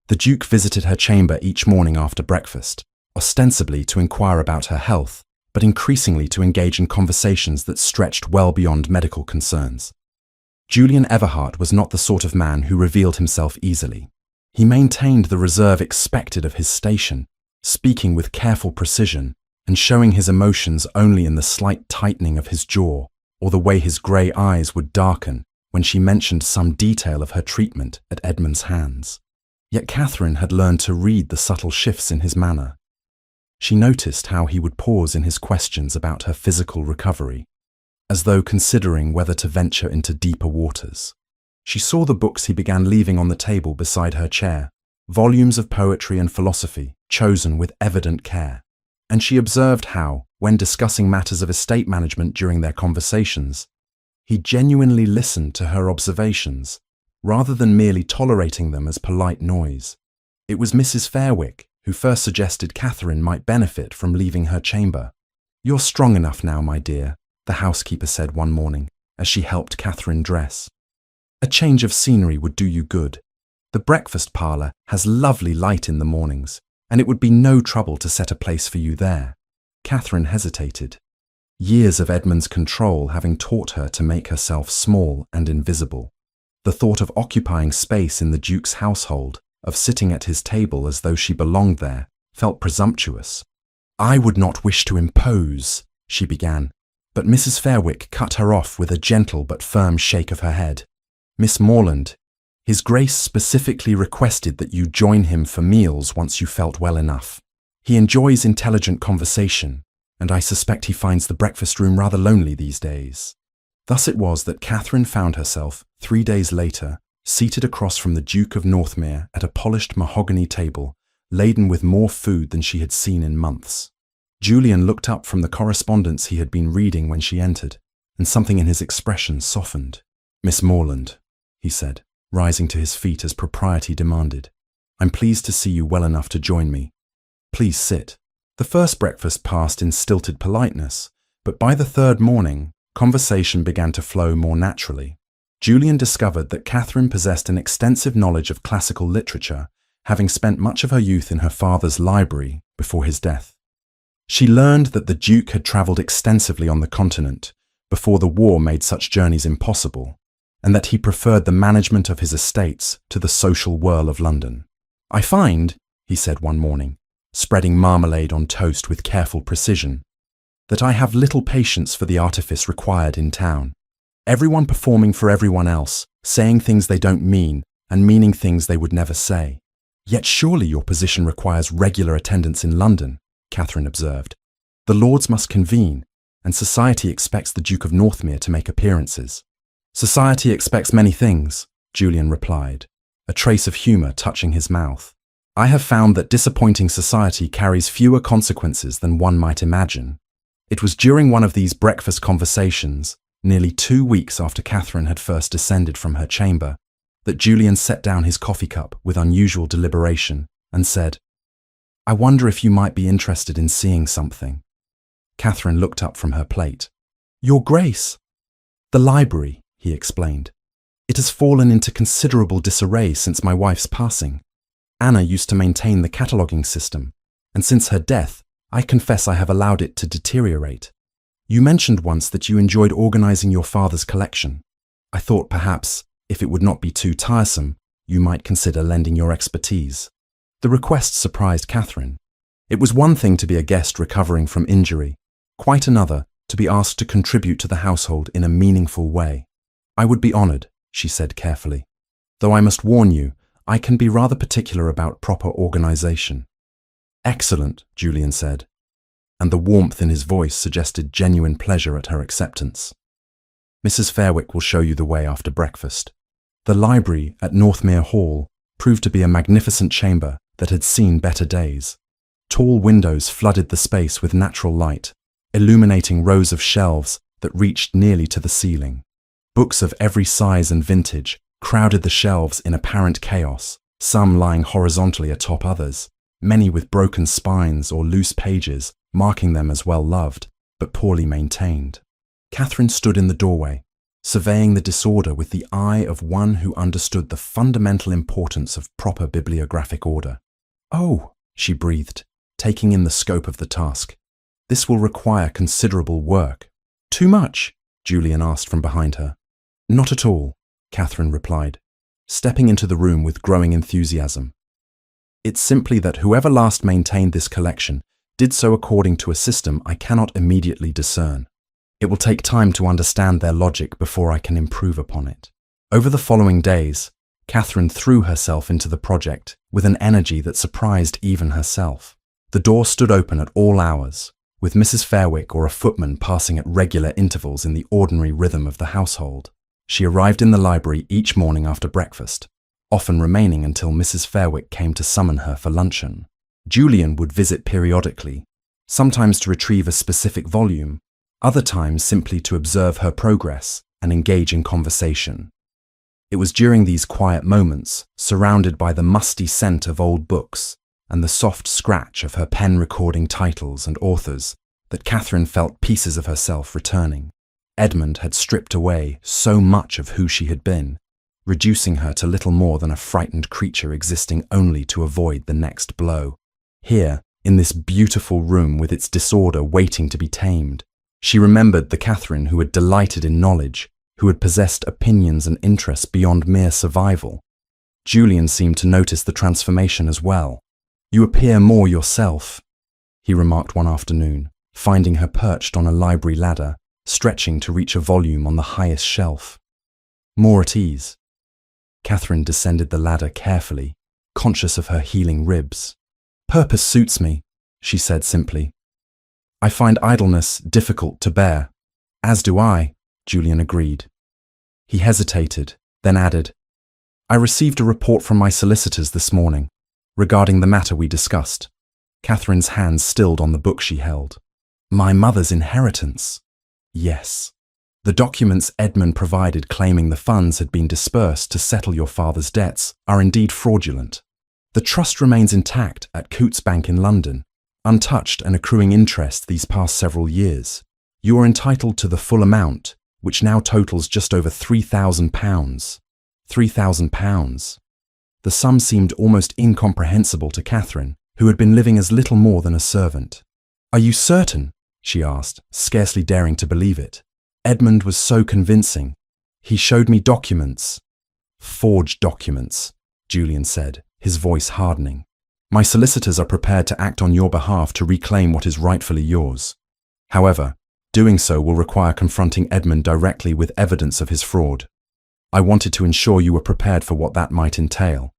The Duke visited her chamber each morning after breakfast, ostensibly to inquire about her health, but increasingly to engage in conversations that stretched well beyond medical concerns. Julian Everhart was not the sort of man who revealed himself easily. He maintained the reserve expected of his station, speaking with careful precision and showing his emotions only in the slight tightening of his jaw or the way his grey eyes would darken when she mentioned some detail of her treatment at Edmund's hands. Yet Catherine had learned to read the subtle shifts in his manner. She noticed how he would pause in his questions about her physical recovery, as though considering whether to venture into deeper waters. She saw the books he began leaving on the table beside her chair, volumes of poetry and philosophy, chosen with evident care. And she observed how, when discussing matters of estate management during their conversations, he genuinely listened to her observations, rather than merely tolerating them as polite noise. It was Mrs. Fairwick who first suggested Catherine might benefit from leaving her chamber. "You're strong enough now, my dear," the housekeeper said one morning, as she helped Catherine dress. "A change of scenery would do you good. The breakfast parlour has lovely light in the mornings, and it would be no trouble to set a place for you there." Catherine hesitated, years of Edmund's control having taught her to make herself small and invisible. The thought of occupying space in the Duke's household, of sitting at his table as though she belonged there, felt presumptuous. "I would not wish to impose," she began, but Mrs. Fairwick cut her off with a gentle but firm shake of her head. "Miss Moorland, His Grace specifically requested that you join him for meals once you felt well enough. He enjoys intelligent conversation, and I suspect he finds the breakfast room rather lonely these days." Thus it was that Catherine found herself, 3 days later, seated across from the Duke of Northmere at a polished mahogany table, laden with more food than she had seen in months. Julian looked up from the correspondence he had been reading when she entered, and something in his expression softened. "Miss Moorland," he said, rising to his feet as propriety demanded, "I'm pleased to see you well enough to join me. Please sit." The first breakfast passed in stilted politeness, but by the third morning, conversation began to flow more naturally. Julian discovered that Catherine possessed an extensive knowledge of classical literature, having spent much of her youth in her father's library before his death. She learned that the Duke had travelled extensively on the continent before the war made such journeys impossible, and that he preferred the management of his estates to the social whirl of London. "I find," he said one morning, spreading marmalade on toast with careful precision, "that I have little patience for the artifice required in town. Everyone performing for everyone else, saying things they don't mean, and meaning things they would never say." "Yet surely your position requires regular attendance in London," Catherine observed. "The Lords must convene, and society expects the Duke of Northmere to make appearances." "Society expects many things," Julian replied, a trace of humour touching his mouth. "I have found that disappointing society carries fewer consequences than one might imagine." It was during one of these breakfast conversations, nearly 2 weeks after Catherine had first descended from her chamber, that Julian set down his coffee cup with unusual deliberation and said, "I wonder if you might be interested in seeing something." Catherine looked up from her plate. "Your Grace." "The library," he explained. "It has fallen into considerable disarray since my wife's passing. Anna used to maintain the cataloguing system, and since her death, I confess I have allowed it to deteriorate. You mentioned once that you enjoyed organising your father's collection. I thought perhaps, if it would not be too tiresome, you might consider lending your expertise." The request surprised Catherine. It was one thing to be a guest recovering from injury, quite another to be asked to contribute to the household in a meaningful way. "I would be honoured," she said carefully, "though I must warn you, I can be rather particular about proper organisation." "Excellent," Julian said, and the warmth in his voice suggested genuine pleasure at her acceptance. "Mrs. Fairwick will show you the way after breakfast." The library at Northmere Hall proved to be a magnificent chamber that had seen better days. Tall windows flooded the space with natural light, illuminating rows of shelves that reached nearly to the ceiling. Books of every size and vintage crowded the shelves in apparent chaos, some lying horizontally atop others, many with broken spines or loose pages, marking them as well-loved, but poorly maintained. Catherine stood in the doorway, surveying the disorder with the eye of one who understood the fundamental importance of proper bibliographic order. "Oh," she breathed, taking in the scope of the task. "This will require considerable work." "Too much?" Julian asked from behind her. "Not at all," Catherine replied, stepping into the room with growing enthusiasm. "It's simply that whoever last maintained this collection did so according to a system I cannot immediately discern. It will take time to understand their logic before I can improve upon it." Over the following days, Catherine threw herself into the project with an energy that surprised even herself. The door stood open at all hours, with Mrs. Fairwick or a footman passing at regular intervals in the ordinary rhythm of the household. She arrived in the library each morning after breakfast, often remaining until Mrs. Fairwick came to summon her for luncheon. Julian would visit periodically, sometimes to retrieve a specific volume, other times simply to observe her progress and engage in conversation. It was during these quiet moments, surrounded by the musty scent of old books and the soft scratch of her pen recording titles and authors, that Catherine felt pieces of herself returning. Edmund had stripped away so much of who she had been, reducing her to little more than a frightened creature existing only to avoid the next blow. Here, in this beautiful room with its disorder waiting to be tamed, she remembered the Catherine who had delighted in knowledge, who had possessed opinions and interests beyond mere survival. Julian seemed to notice the transformation as well. "You appear more yourself," he remarked one afternoon, finding her perched on a library ladder, stretching to reach a volume on the highest shelf. "More at ease." Catherine descended the ladder carefully, conscious of her healing ribs. "Purpose suits me," she said simply. "I find idleness difficult to bear." "As do I," Julian agreed. He hesitated, then added, "I received a report from my solicitors this morning, regarding the matter we discussed." Catherine's hands stilled on the book she held. "My mother's inheritance." "Yes. The documents Edmund provided claiming the funds had been dispersed to settle your father's debts are indeed fraudulent. The trust remains intact at Coutts Bank in London, untouched and accruing interest these past several years. You are entitled to the full amount, which now totals just over £3,000. £3,000. The sum seemed almost incomprehensible to Catherine, who had been living as little more than a servant. Are you certain? She asked, scarcely daring to believe it. Edmund was so convincing. He showed me documents. Forged documents, Julian said, his voice hardening. My solicitors are prepared to act on your behalf to reclaim what is rightfully yours. However, doing so will require confronting Edmund directly with evidence of his fraud. I wanted to ensure you were prepared for what that might entail.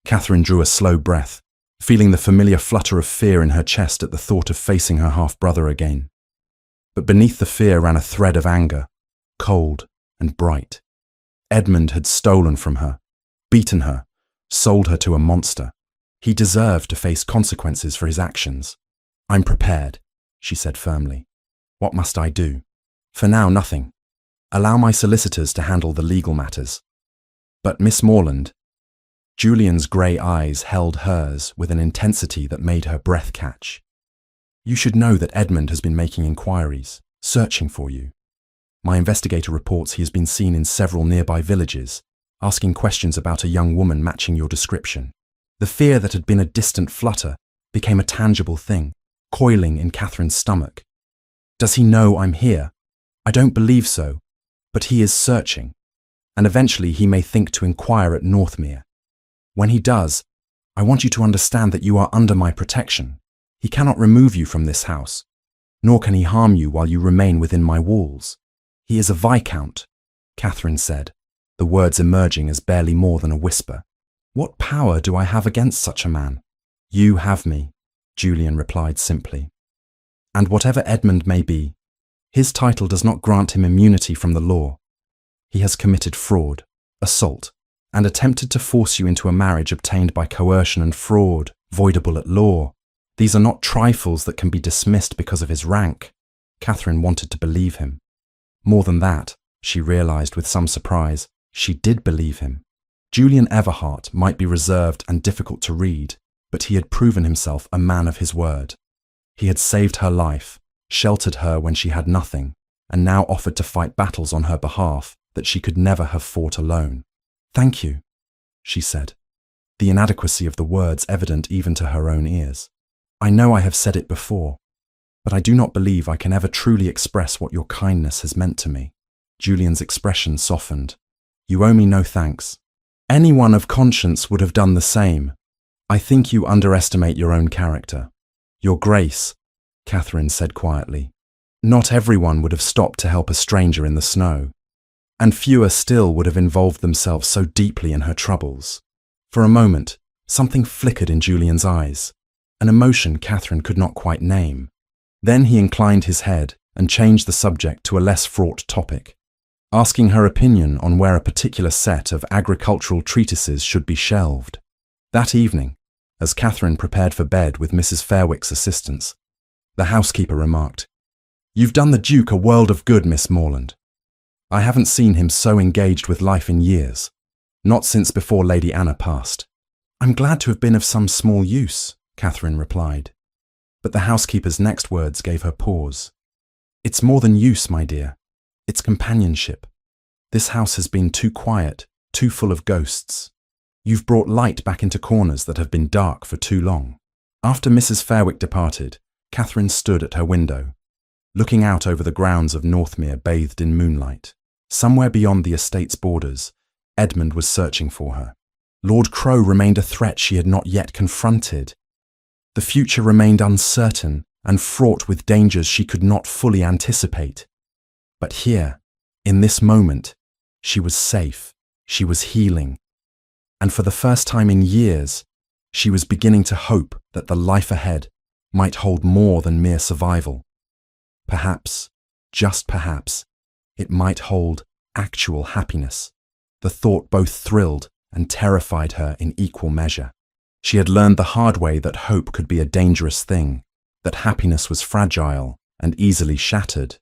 Catherine drew a slow breath, feeling the familiar flutter of fear in her chest at the thought of facing her half-brother again. But beneath the fear ran a thread of anger, cold and bright. Edmund had stolen from her, beaten her, sold her to a monster. He deserved to face consequences for his actions. I'm prepared, she said firmly. What must I do? For now, nothing. Allow my solicitors to handle the legal matters. But Miss Morland, Julian's grey eyes held hers with an intensity that made her breath catch. You should know that Edmund has been making inquiries, searching for you. My investigator reports he has been seen in several nearby villages, asking questions about a young woman matching your description. The fear that had been a distant flutter became a tangible thing, coiling in Catherine's stomach. Does he know I'm here? I don't believe so, but he is searching, and eventually he may think to inquire at Northmere. When he does, I want you to understand that you are under my protection. He cannot remove you from this house, nor can he harm you while you remain within my walls. He is a viscount, Catherine said, the words emerging as barely more than a whisper. What power do I have against such a man? You have me, Julian replied simply. And whatever Edmund may be, his title does not grant him immunity from the law. He has committed fraud, assault, and attempted to force you into a marriage obtained by coercion and fraud, voidable at law. These are not trifles that can be dismissed because of his rank. Catherine wanted to believe him. More than that, she realized with some surprise, she did believe him. Julian Everhart might be reserved and difficult to read, but he had proven himself a man of his word. He had saved her life, sheltered her when she had nothing, and now offered to fight battles on her behalf that she could never have fought alone. Thank you, she said, the inadequacy of the words evident even to her own ears. I know I have said it before, but I do not believe I can ever truly express what your kindness has meant to me. Julian's expression softened. You owe me no thanks. Anyone of conscience would have done the same. I think you underestimate your own character. Your Grace, Catherine said quietly. Not everyone would have stopped to help a stranger in the snow, and fewer still would have involved themselves so deeply in her troubles. For a moment, something flickered in Julian's eyes, an emotion Catherine could not quite name. Then he inclined his head and changed the subject to a less fraught topic, asking her opinion on where a particular set of agricultural treatises should be shelved. That evening, as Catherine prepared for bed with Mrs. Fairwick's assistance, the housekeeper remarked, You've done the Duke a world of good, Miss Morland. I haven't seen him so engaged with life in years, not since before Lady Anna passed. I'm glad to have been of some small use, Catherine replied. But the housekeeper's next words gave her pause. It's more than use, my dear. It's companionship. This house has been too quiet, too full of ghosts. You've brought light back into corners that have been dark for too long. After Mrs. Fairwick departed, Catherine stood at her window, looking out over the grounds of Northmere bathed in moonlight. Somewhere beyond the estate's borders, Edmund was searching for her. Lord Crow remained a threat she had not yet confronted. The future remained uncertain and fraught with dangers she could not fully anticipate. But here, in this moment, she was safe, she was healing, and for the first time in years, she was beginning to hope that the life ahead might hold more than mere survival. Perhaps, just perhaps, it might hold actual happiness. The thought both thrilled and terrified her in equal measure. She had learned the hard way that hope could be a dangerous thing, that happiness was fragile and easily shattered.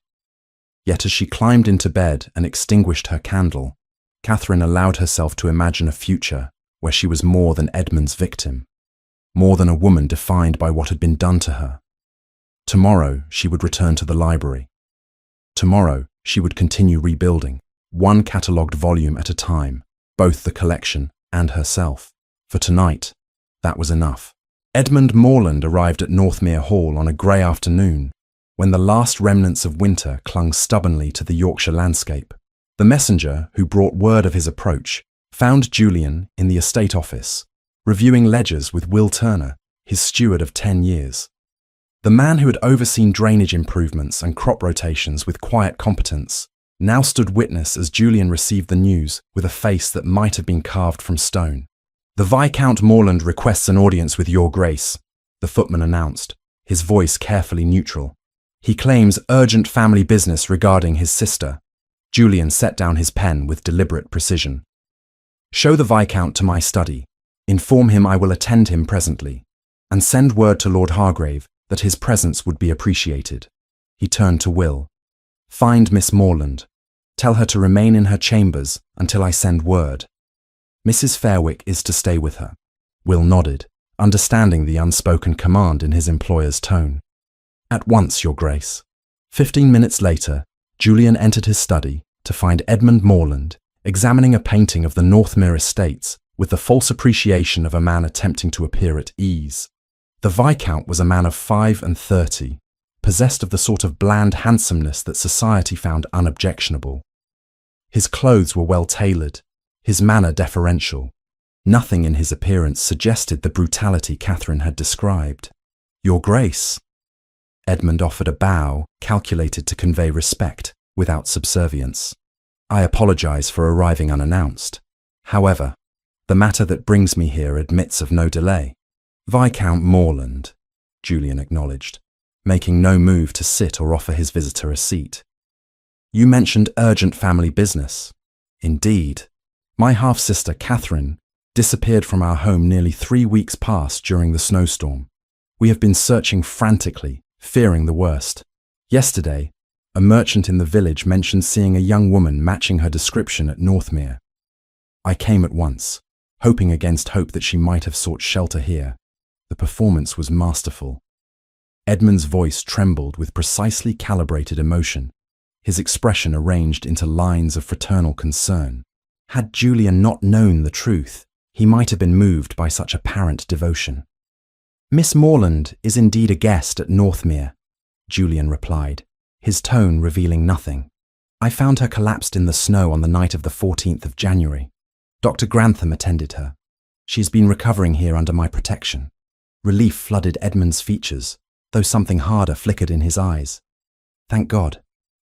Yet as she climbed into bed and extinguished her candle, Catherine allowed herself to imagine a future where she was more than Edmund's victim, more than a woman defined by what had been done to her. Tomorrow she would return to the library. Tomorrow she would continue rebuilding, one catalogued volume at a time, both the collection and herself. For tonight, that was enough. Edmund Morland arrived at Northmere Hall on a grey afternoon, when the last remnants of winter clung stubbornly to the Yorkshire landscape. The messenger, who brought word of his approach, found Julian in the estate office, reviewing ledgers with Will Turner, his steward of 10 years. The man who had overseen drainage improvements and crop rotations with quiet competence now stood witness as Julian received the news with a face that might have been carved from stone. "The Viscount Morland requests an audience with your grace," the footman announced, his voice carefully neutral. "He claims urgent family business regarding his sister." Julian set down his pen with deliberate precision. "Show the Viscount to my study. Inform him I will attend him presently, and send word to Lord Hargrave that his presence would be appreciated." He turned to Will. "Find Miss Morland. Tell her to remain in her chambers until I send word. Mrs. Fairwick is to stay with her." Will nodded, understanding the unspoken command in his employer's tone. "At once, Your Grace." 15 minutes later, Julian entered his study to find Edmund Morland examining a painting of the Northmere estates with the false appreciation of a man attempting to appear at ease. The Viscount was a man of 35, possessed of the sort of bland handsomeness that society found unobjectionable. His clothes were well tailored, his manner deferential. Nothing in his appearance suggested the brutality Catherine had described. "Your Grace." Edmund offered a bow calculated to convey respect without subservience. "I apologize for arriving unannounced. However, the matter that brings me here admits of no delay." "Viscount Morland," Julian acknowledged, making no move to sit or offer his visitor a seat. "You mentioned urgent family business." "Indeed. My half-sister, Catherine, disappeared from our home nearly 3 weeks past during the snowstorm. We have been searching frantically, fearing the worst. Yesterday, a merchant in the village mentioned seeing a young woman matching her description at Northmere. I came at once, hoping against hope that she might have sought shelter here. The performance was masterful." Edmund's voice trembled with precisely calibrated emotion, his expression arranged into lines of fraternal concern. Had Julian not known the truth, he might have been moved by such apparent devotion. "Miss Morland is indeed a guest at Northmere," Julian replied, his tone revealing nothing. "I found her collapsed in the snow on the night of the 14th of January. Dr. Grantham attended her. She has been recovering here under my protection." Relief flooded Edmund's features, though something harder flickered in his eyes. "Thank God.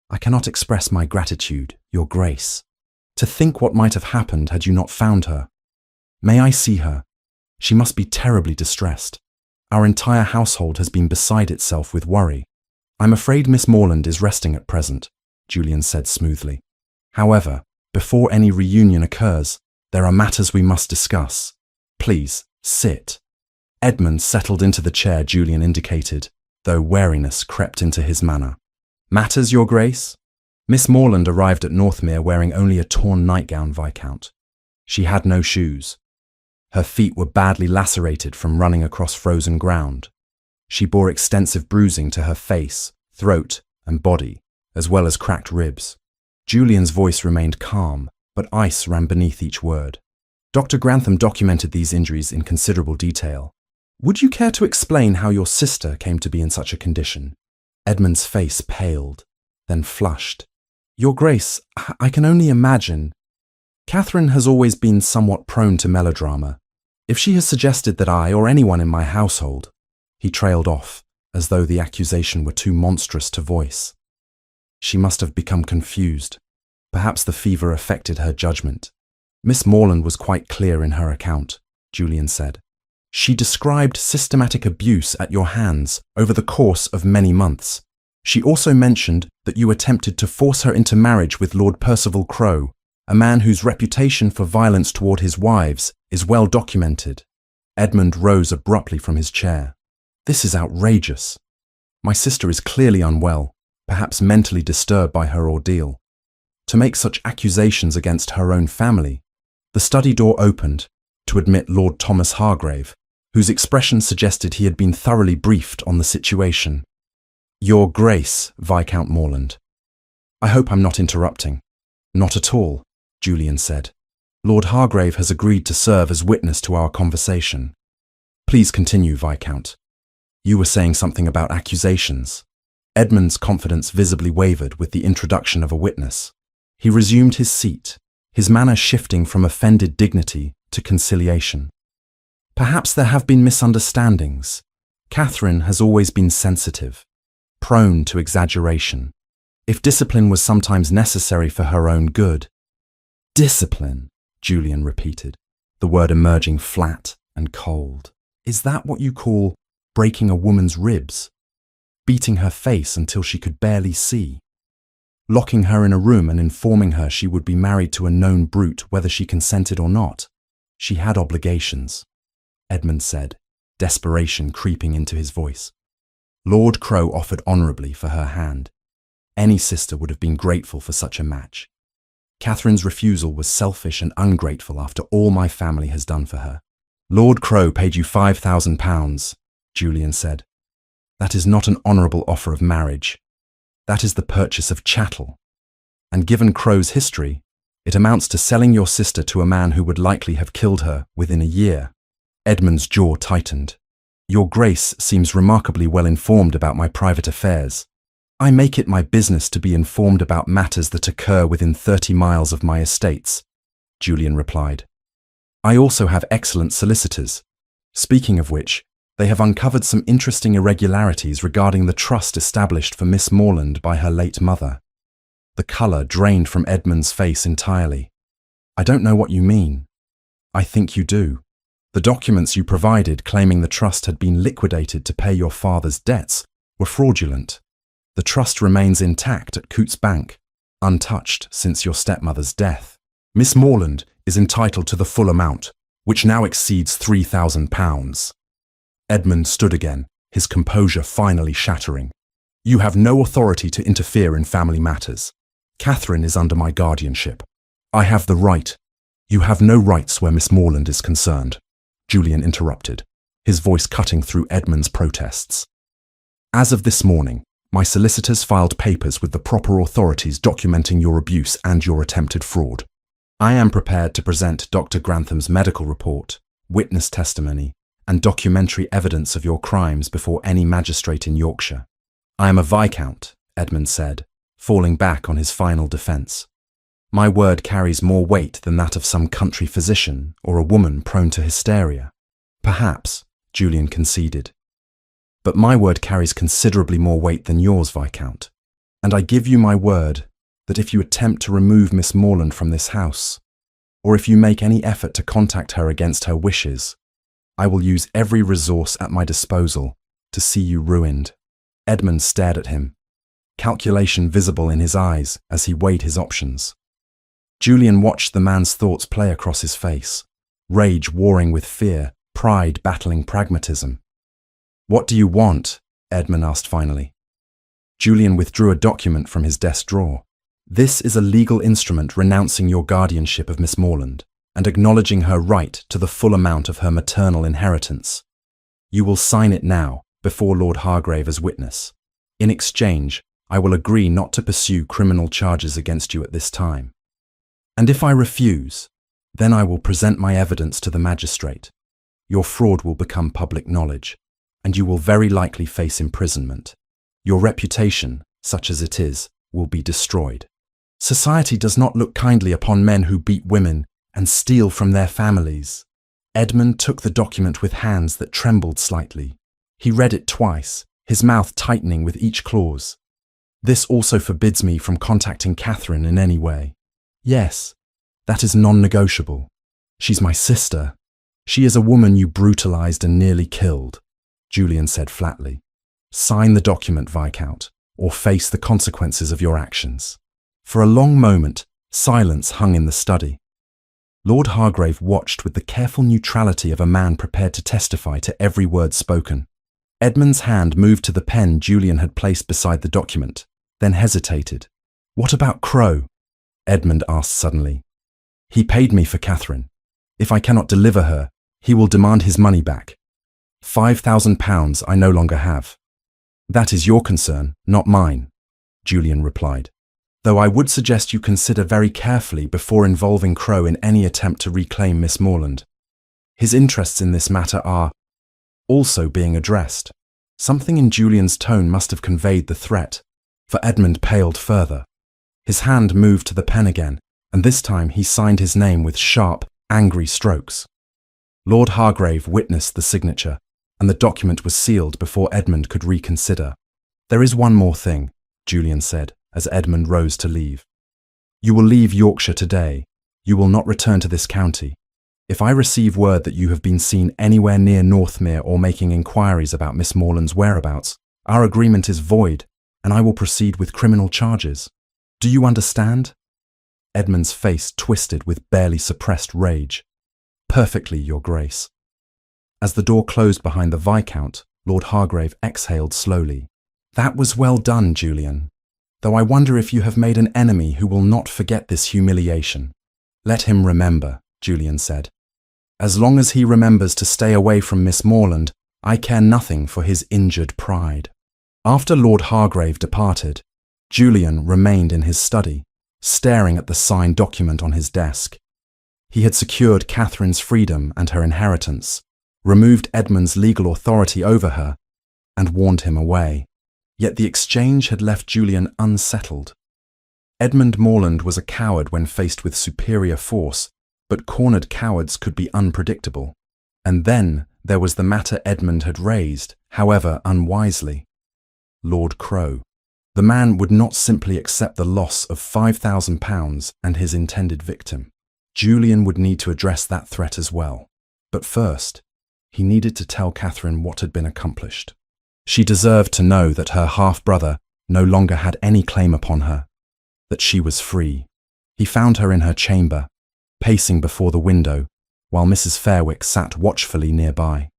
I cannot express my gratitude, Your Grace. To think what might have happened had you not found her. May I see her? She must be terribly distressed. Our entire household has been beside itself with worry." "I'm afraid Miss Morland is resting at present," Julian said smoothly. "However, before any reunion occurs, there are matters we must discuss. Please, sit." Edmund settled into the chair Julian indicated, though wariness crept into his manner. "Matters, Your Grace?" "Miss Morland arrived at Northmere wearing only a torn nightgown, Viscount. She had no shoes. Her feet were badly lacerated from running across frozen ground. She bore extensive bruising to her face, throat, and body, as well as cracked ribs." Julian's voice remained calm, but ice ran beneath each word. "Dr. Grantham documented these injuries in considerable detail. Would you care to explain how your sister came to be in such a condition?" Edmund's face paled, then flushed. "Your Grace, I can only imagine. Catherine has always been somewhat prone to melodrama. If she has suggested that I or anyone in my household—" He trailed off, as though the accusation were too monstrous to voice. She must have become confused. Perhaps the fever affected her judgment. "Miss Morland was quite clear in her account," Julian said. "She described systematic abuse at your hands over the course of many months. She also mentioned that you attempted to force her into marriage with Lord Percival Crowe, a man whose reputation for violence toward his wives is well documented." Edmund rose abruptly from his chair. "This is outrageous. My sister is clearly unwell, perhaps mentally disturbed by her ordeal. To make such accusations against her own family." The study door opened to admit Lord Thomas Hargrave, whose expression suggested he had been thoroughly briefed on the situation. "Your Grace, Viscount Morland. I hope I'm not interrupting." "Not at all," Julian said. "Lord Hargrave has agreed to serve as witness to our conversation." Please continue, Viscount. You were saying something about accusations. Edmund's confidence visibly wavered with the introduction of a witness. He resumed his seat, his manner shifting from offended dignity to conciliation. Perhaps there have been misunderstandings. Catherine has always been sensitive, prone to exaggeration. If discipline was sometimes necessary for her own good— Discipline, Julian repeated, the word emerging flat and cold. Is that what you call breaking a woman's ribs? Beating her face until she could barely see? Locking her in a room and informing her she would be married to a known brute whether she consented or not? She had obligations, Edmund said, desperation creeping into his voice. Lord Crow offered honourably for her hand. Any sister would have been grateful for such a match. Catherine's refusal was selfish and ungrateful after all my family has done for her. Lord Crow paid you £5,000, Julian said. That is not an honourable offer of marriage. That is the purchase of chattel. And given Crow's history, it amounts to selling your sister to a man who would likely have killed her within a year. Edmund's jaw tightened. Your Grace seems remarkably well informed about my private affairs. I make it my business to be informed about matters that occur within 30 miles of my estates, Julian replied. I also have excellent solicitors. Speaking of which, they have uncovered some interesting irregularities regarding the trust established for Miss Morland by her late mother. The colour drained from Edmund's face entirely. I don't know what you mean. I think you do. The documents you provided claiming the trust had been liquidated to pay your father's debts were fraudulent. The trust remains intact at Cootes Bank, untouched since your stepmother's death. Miss Morland is entitled to the full amount, which now exceeds £3,000. Edmund stood again, his composure finally shattering. You have no authority to interfere in family matters. Catherine is under my guardianship. I have the right. You have no rights where Miss Morland is concerned, Julian interrupted, his voice cutting through Edmund's protests. As of this morning, my solicitors filed papers with the proper authorities documenting your abuse and your attempted fraud. I am prepared to present Dr. Grantham's medical report, witness testimony, and documentary evidence of your crimes before any magistrate in Yorkshire. I am a Viscount, Edmund said, falling back on his final defence. My word carries more weight than that of some country physician or a woman prone to hysteria. Perhaps, Julian conceded. But my word carries considerably more weight than yours, Viscount, and I give you my word that if you attempt to remove Miss Morland from this house, or if you make any effort to contact her against her wishes, I will use every resource at my disposal to see you ruined. Edmund stared at him, calculation visible in his eyes as he weighed his options. Julian watched the man's thoughts play across his face, rage warring with fear, pride battling pragmatism. What do you want? Edmund asked finally. Julian withdrew a document from his desk drawer. This is a legal instrument renouncing your guardianship of Miss Morland and acknowledging her right to the full amount of her maternal inheritance. You will sign it now, before Lord Hargrave as witness. In exchange, I will agree not to pursue criminal charges against you at this time. And if I refuse, then I will present my evidence to the magistrate. Your fraud will become public knowledge, and you will very likely face imprisonment. Your reputation, such as it is, will be destroyed. Society does not look kindly upon men who beat women and steal from their families. Edmund took the document with hands that trembled slightly. He read it twice, his mouth tightening with each clause. This also forbids me from contacting Catherine in any way. Yes, that is non-negotiable. She's my sister. She is a woman you brutalized and nearly killed, Julian said flatly. Sign the document, Viscount, or face the consequences of your actions. For a long moment, silence hung in the study. Lord Hargrave watched with the careful neutrality of a man prepared to testify to every word spoken. Edmund's hand moved to the pen Julian had placed beside the document, then hesitated. What about Crow? Edmund asked suddenly. He paid me for Catherine. If I cannot deliver her, he will demand his money back. £5,000 I no longer have. That is your concern, not mine, Julian replied. Though I would suggest you consider very carefully before involving Crow in any attempt to reclaim Miss Morland. His interests in this matter are— also being addressed. Something in Julian's tone must have conveyed the threat, for Edmund paled further. His hand moved to the pen again, and this time he signed his name with sharp, angry strokes. Lord Hargrave witnessed the signature, and the document was sealed before Edmund could reconsider. "There is one more thing," Julian said, as Edmund rose to leave. "You will leave Yorkshire today. You will not return to this county. If I receive word that you have been seen anywhere near Northmere or making inquiries about Miss Morland's whereabouts, our agreement is void, and I will proceed with criminal charges. Do you understand?" Edmund's face twisted with barely suppressed rage. "Perfectly, Your Grace." As the door closed behind the Viscount, Lord Hargrave exhaled slowly. "That was well done, Julian. Though I wonder if you have made an enemy who will not forget this humiliation." "Let him remember," Julian said. "As long as he remembers to stay away from Miss Morland, I care nothing for his injured pride." After Lord Hargrave departed, Julian remained in his study, staring at the signed document on his desk. He had secured Catherine's freedom and her inheritance, removed Edmund's legal authority over her, and warned him away. Yet the exchange had left Julian unsettled. Edmund Morland was a coward when faced with superior force, but cornered cowards could be unpredictable. And then there was the matter Edmund had raised, however unwisely. Lord Crow. The man would not simply accept the loss of £5,000 and his intended victim. Julian would need to address that threat as well. But first, he needed to tell Catherine what had been accomplished. She deserved to know that her half-brother no longer had any claim upon her, that she was free. He found her in her chamber, pacing before the window, while Mrs. Fairwick sat watchfully nearby.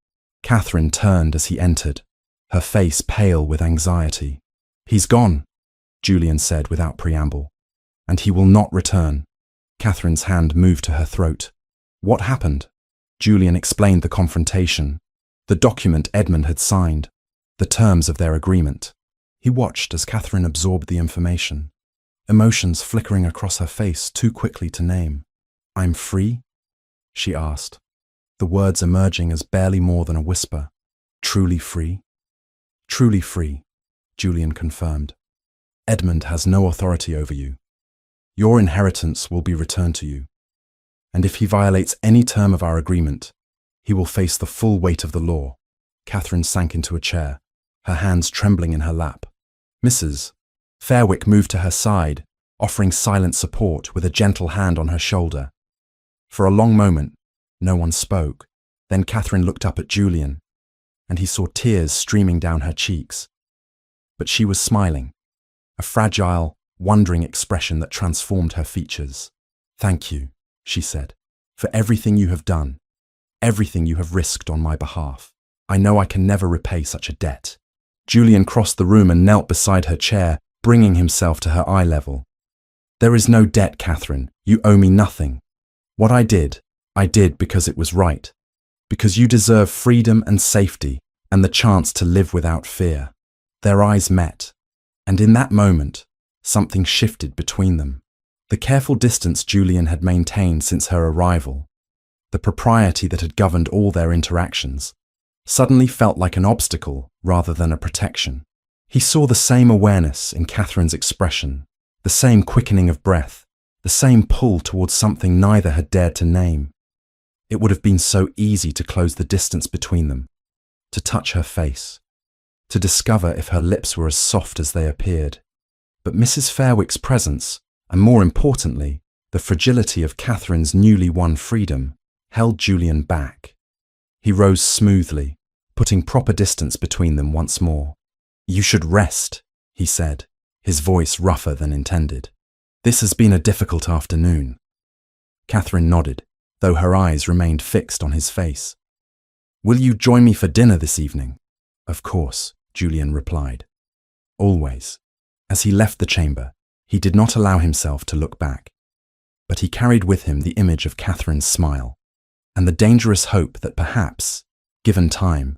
Catherine turned as he entered, her face pale with anxiety. "He's gone," Julian said without preamble, "and he will not return." Catherine's hand moved to her throat. "What happened?" Julian explained the confrontation, the document Edmund had signed, the terms of their agreement. He watched as Catherine absorbed the information, emotions flickering across her face too quickly to name. "I'm free?" she asked, the words emerging as barely more than a whisper. "Truly free?" "Truly free," Julian confirmed. "Edmund has no authority over you. Your inheritance will be returned to you. And if he violates any term of our agreement, he will face the full weight of the law." Catherine sank into a chair, her hands trembling in her lap. Mrs. Fairwick moved to her side, offering silent support with a gentle hand on her shoulder. For a long moment, no one spoke. Then Catherine looked up at Julian, and he saw tears streaming down her cheeks. But she was smiling, a fragile, wondering expression that transformed her features. "Thank you," she said, "for everything you have done, everything you have risked on my behalf. I know I can never repay such a debt." Julian crossed the room and knelt beside her chair, bringing himself to her eye level. "There is no debt, Catherine. You owe me nothing. What I did because it was right, because you deserve freedom and safety and the chance to live without fear." Their eyes met, and in that moment, something shifted between them. The careful distance Julian had maintained since her arrival, the propriety that had governed all their interactions, suddenly felt like an obstacle rather than a protection. He saw the same awareness in Catherine's expression, the same quickening of breath, the same pull towards something neither had dared to name. It would have been so easy to close the distance between them, to touch her face, to discover if her lips were as soft as they appeared. But Mrs. Fairwick's presence, and more importantly, the fragility of Catherine's newly won freedom, held Julian back. He rose smoothly, putting proper distance between them once more. "You should rest," he said, his voice rougher than intended. "This has been a difficult afternoon." Catherine nodded, though her eyes remained fixed on his face. "Will you join me for dinner this evening?" "Of course," Julian replied. "Always." As he left the chamber, he did not allow himself to look back, but he carried with him the image of Catherine's smile, and the dangerous hope that perhaps, given time,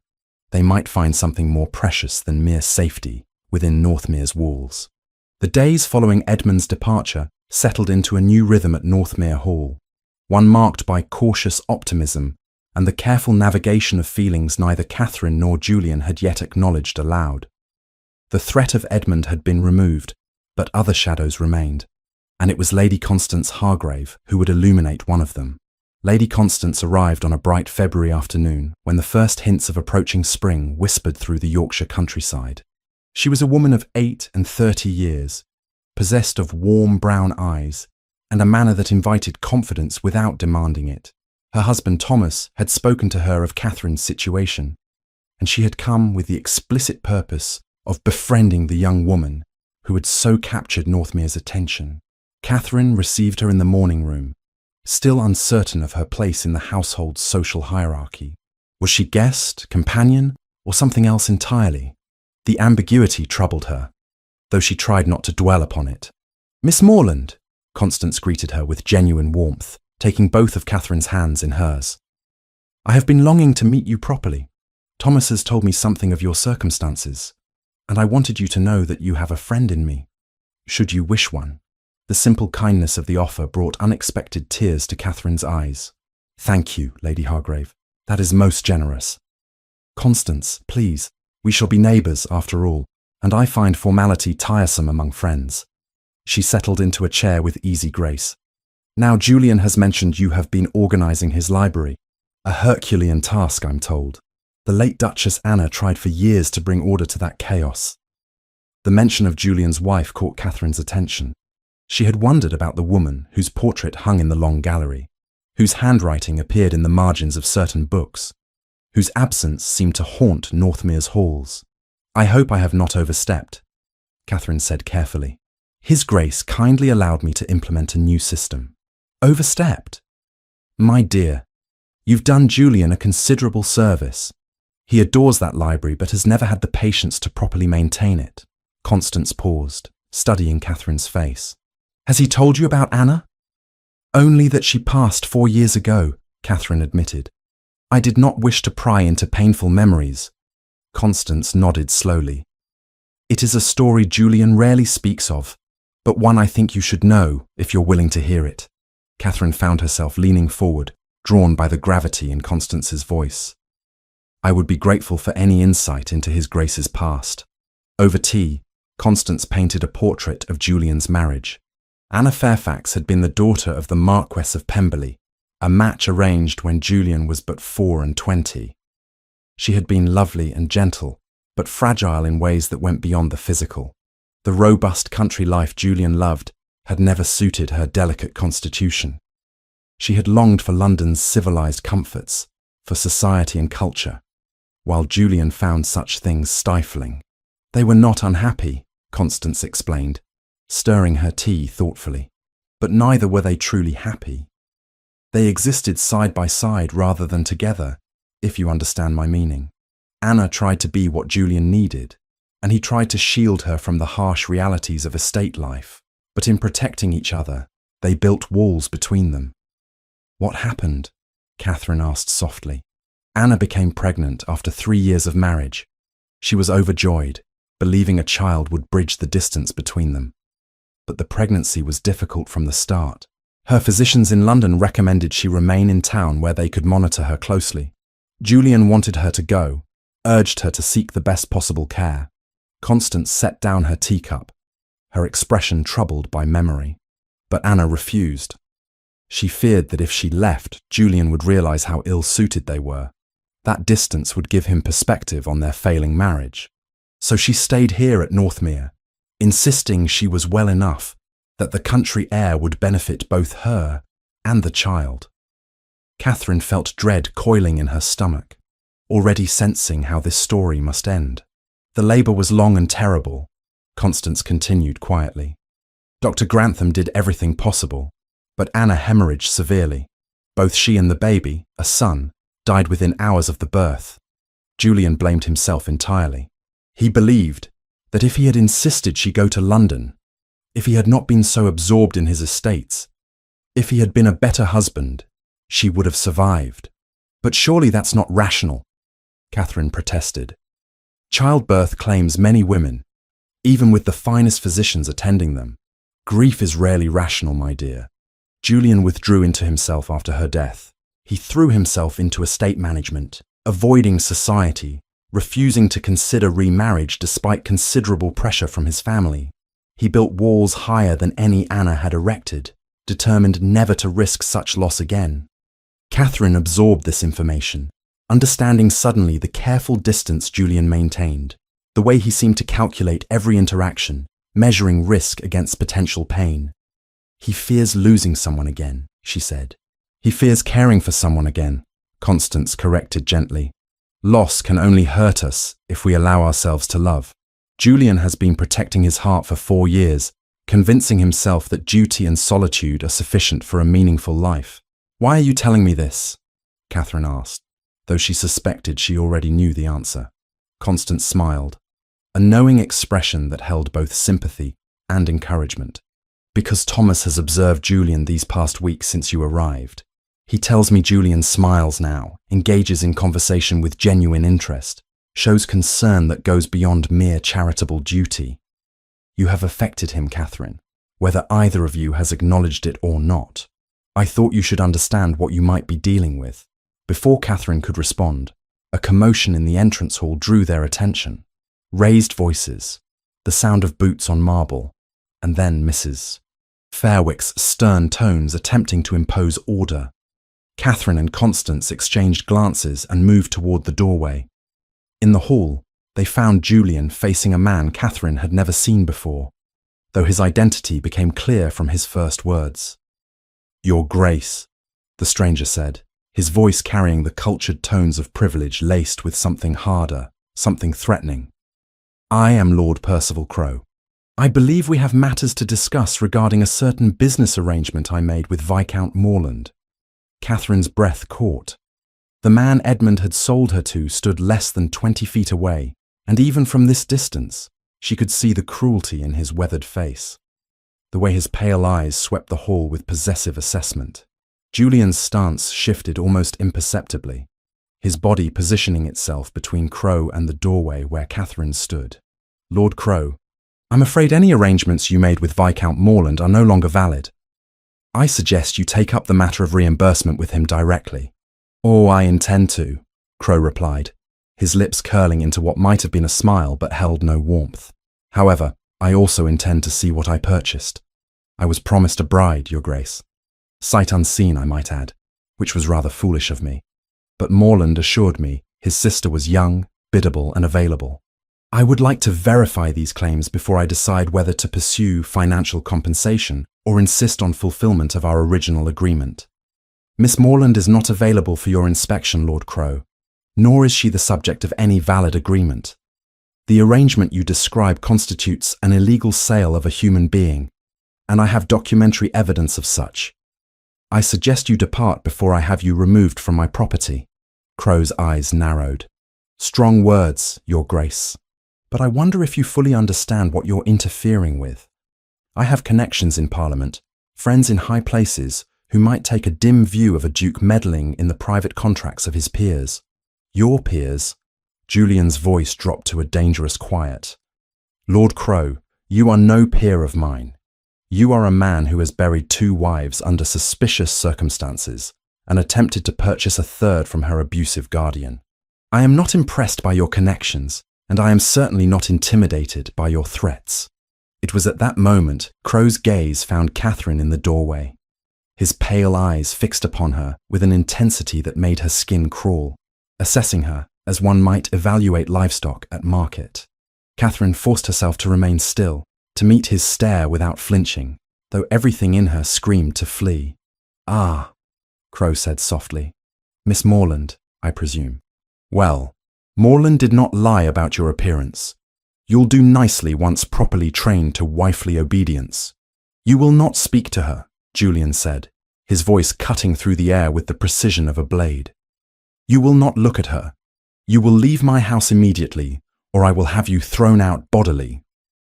they might find something more precious than mere safety within Northmere's walls. The days following Edmund's departure settled into a new rhythm at Northmere Hall, one marked by cautious optimism and the careful navigation of feelings neither Catherine nor Julian had yet acknowledged aloud. The threat of Edmund had been removed, but other shadows remained, and it was Lady Constance Hargrave who would illuminate one of them. Lady Constance arrived on a bright February afternoon when the first hints of approaching spring whispered through the Yorkshire countryside. She was a woman of 38 years, possessed of warm brown eyes and a manner that invited confidence without demanding it. Her husband Thomas had spoken to her of Catherine's situation, and she had come with the explicit purpose of befriending the young woman who had so captured Northmere's attention. Catherine received her in the morning room, still uncertain of her place in the household's social hierarchy. Was she guest, companion, or something else entirely? The ambiguity troubled her, though she tried not to dwell upon it. "Miss Morland," Constance greeted her with genuine warmth, taking both of Catherine's hands in hers. "I have been longing to meet you properly. Thomas has told me something of your circumstances, and I wanted you to know that you have a friend in me, should you wish one." The simple kindness of the offer brought unexpected tears to Catherine's eyes. "Thank you, Lady Hargrave. That is most generous." "Constance, please, we shall be neighbours after all, and I find formality tiresome among friends." She settled into a chair with easy grace. "Now Julian has mentioned you have been organising his library. A Herculean task, I'm told. The late Duchess Anna tried for years to bring order to that chaos." The mention of Julian's wife caught Catherine's attention. She had wondered about the woman whose portrait hung in the long gallery, whose handwriting appeared in the margins of certain books, whose absence seemed to haunt Northmere's halls. "I hope I have not overstepped," Catherine said carefully. "His Grace kindly allowed me to implement a new system." "Overstepped? My dear, you've done Julian a considerable service. He adores that library but has never had the patience to properly maintain it." Constance paused, studying Catherine's face. "Has he told you about Anna?" "Only that she passed 4 years ago," Catherine admitted. "I did not wish to pry into painful memories." Constance nodded slowly. "It is a story Julian rarely speaks of, but one I think you should know if you're willing to hear it." Catherine found herself leaning forward, drawn by the gravity in Constance's voice. "I would be grateful for any insight into His Grace's past." Over tea, Constance painted a portrait of Julian's marriage. Anna Fairfax had been the daughter of the Marquess of Pemberley, a match arranged when Julian was but 24. She had been lovely and gentle, but fragile in ways that went beyond the physical. The robust country life Julian loved had never suited her delicate constitution. She had longed for London's civilized comforts, for society and culture, while Julian found such things stifling. They were not unhappy, Constance explained, stirring her tea thoughtfully, but neither were they truly happy. They existed side by side rather than together, if you understand my meaning. Anna tried to be what Julian needed, and he tried to shield her from the harsh realities of estate life, but in protecting each other, they built walls between them. "What happened?" Catherine asked softly. "Anna became pregnant after 3 years of marriage. She was overjoyed, believing a child would bridge the distance between them. But the pregnancy was difficult from the start. Her physicians in London recommended she remain in town where they could monitor her closely. Julian wanted her to go, urged her to seek the best possible care." Constance set down her teacup, her expression troubled by memory. But Anna refused. She feared that if she left, Julian would realize how ill-suited they were. That distance would give him perspective on their failing marriage. So she stayed here at Northmere, insisting she was well enough, that the country air would benefit both her and the child. Catherine felt dread coiling in her stomach, already sensing how this story must end. "The labour was long and terrible," Constance continued quietly. "Dr. Grantham did everything possible, but Anna hemorrhaged severely. Both she and the baby, a son, died within hours of the birth. Julian blamed himself entirely. He believed that if he had insisted she go to London, if he had not been so absorbed in his estates, if he had been a better husband, she would have survived. But surely that's not rational," Catherine protested. "Childbirth claims many women, even with the finest physicians attending them. Grief is rarely rational, my dear." Julian withdrew into himself after her death. He threw himself into estate management, avoiding society, refusing to consider remarriage despite considerable pressure from his family. He built walls higher than any Anna had erected, determined never to risk such loss again. Catherine absorbed this information, understanding suddenly the careful distance Julian maintained, the way he seemed to calculate every interaction, measuring risk against potential pain. "He fears losing someone again," she said. "He fears caring for someone again," Constance corrected gently. "Loss can only hurt us if we allow ourselves to love. Julian has been protecting his heart for 4 years, convincing himself that duty and solitude are sufficient for a meaningful life." "Why are you telling me this?" Catherine asked, though she suspected she already knew the answer. Constance smiled, a knowing expression that held both sympathy and encouragement. "Because Thomas has observed Julian these past weeks since you arrived. He tells me Julian smiles now, engages in conversation with genuine interest, shows concern that goes beyond mere charitable duty. You have affected him, Catherine, whether either of you has acknowledged it or not. I thought you should understand what you might be dealing with." Before Catherine could respond, a commotion in the entrance hall drew their attention. Raised voices, the sound of boots on marble, and then Mrs. Fairwick's stern tones attempting to impose order. Catherine and Constance exchanged glances and moved toward the doorway. In the hall, they found Julian facing a man Catherine had never seen before, though his identity became clear from his first words. "Your Grace," the stranger said, his voice carrying the cultured tones of privilege laced with something harder, something threatening. "I am Lord Percival Crowe. I believe we have matters to discuss regarding a certain business arrangement I made with Viscount Morland." Catherine's breath caught. The man Edmund had sold her to stood less than 20 feet away, and even from this distance, she could see the cruelty in his weathered face, the way his pale eyes swept the hall with possessive assessment. Julian's stance shifted almost imperceptibly, his body positioning itself between Crowe and the doorway where Catherine stood. "Lord Crowe, I'm afraid any arrangements you made with Viscount Morland are no longer valid. I suggest you take up the matter of reimbursement with him directly." "Oh, I intend to," Crowe replied, his lips curling into what might have been a smile but held no warmth. "However, I also intend to see what I purchased. I was promised a bride, Your Grace. Sight unseen, I might add, which was rather foolish of me. But Morland assured me his sister was young, biddable and available. I would like to verify these claims before I decide whether to pursue financial compensation or insist on fulfillment of our original agreement. Miss Morland is not available for your inspection, Lord Crowe, nor is she the subject of any valid agreement. The arrangement you describe constitutes an illegal sale of a human being, and I have documentary evidence of such. I suggest you depart before I have you removed from my property." Crowe's eyes narrowed. "Strong words, Your Grace, but I wonder if you fully understand what you're interfering with. I have connections in Parliament, friends in high places who might take a dim view of a duke meddling in the private contracts of his peers. Your peers?" Julian's voice dropped to a dangerous quiet. "Lord Crowe, you are no peer of mine. You are a man who has buried 2 wives under suspicious circumstances and attempted to purchase a third from her abusive guardian. I am not impressed by your connections, and I am certainly not intimidated by your threats." It was at that moment Crowe's gaze found Catherine in the doorway, his pale eyes fixed upon her with an intensity that made her skin crawl, assessing her as one might evaluate livestock at market. Catherine forced herself to remain still, to meet his stare without flinching, though everything in her screamed to flee. "Ah," Crowe said softly. "Miss Morland, I presume. Well, Morland did not lie about your appearance. You'll do nicely once properly trained to wifely obedience." "You will not speak to her," Julian said, his voice cutting through the air with the precision of a blade. "You will not look at her. You will leave my house immediately, or I will have you thrown out bodily."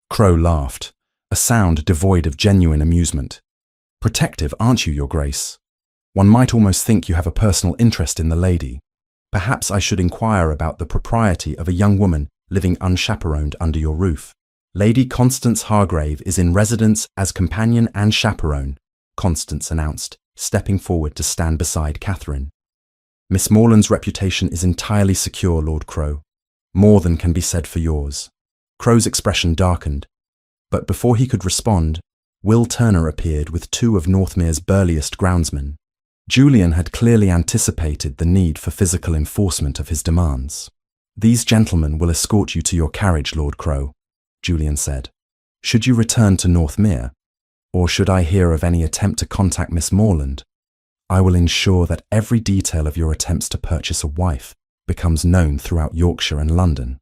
Crowe laughed, a sound devoid of genuine amusement. "Protective, aren't you, Your Grace? One might almost think you have a personal interest in the lady. Perhaps I should inquire about the propriety of a young woman living unchaperoned under your roof." "Lady Constance Hargrave is in residence as companion and chaperone," Constance announced, stepping forward to stand beside Catherine. Miss Morland's reputation is entirely secure, Lord Crow. More than can be said for yours. Crow's expression darkened, but before he could respond, Will Turner appeared with two of Northmere's burliest groundsmen. Julian had clearly anticipated the need for physical enforcement of his demands. "These gentlemen will escort you to your carriage, Lord Crow," Julian said. "Should you return to Northmere, or should I hear of any attempt to contact Miss Morland, I will ensure that every detail of your attempts to purchase a wife becomes known throughout Yorkshire and London.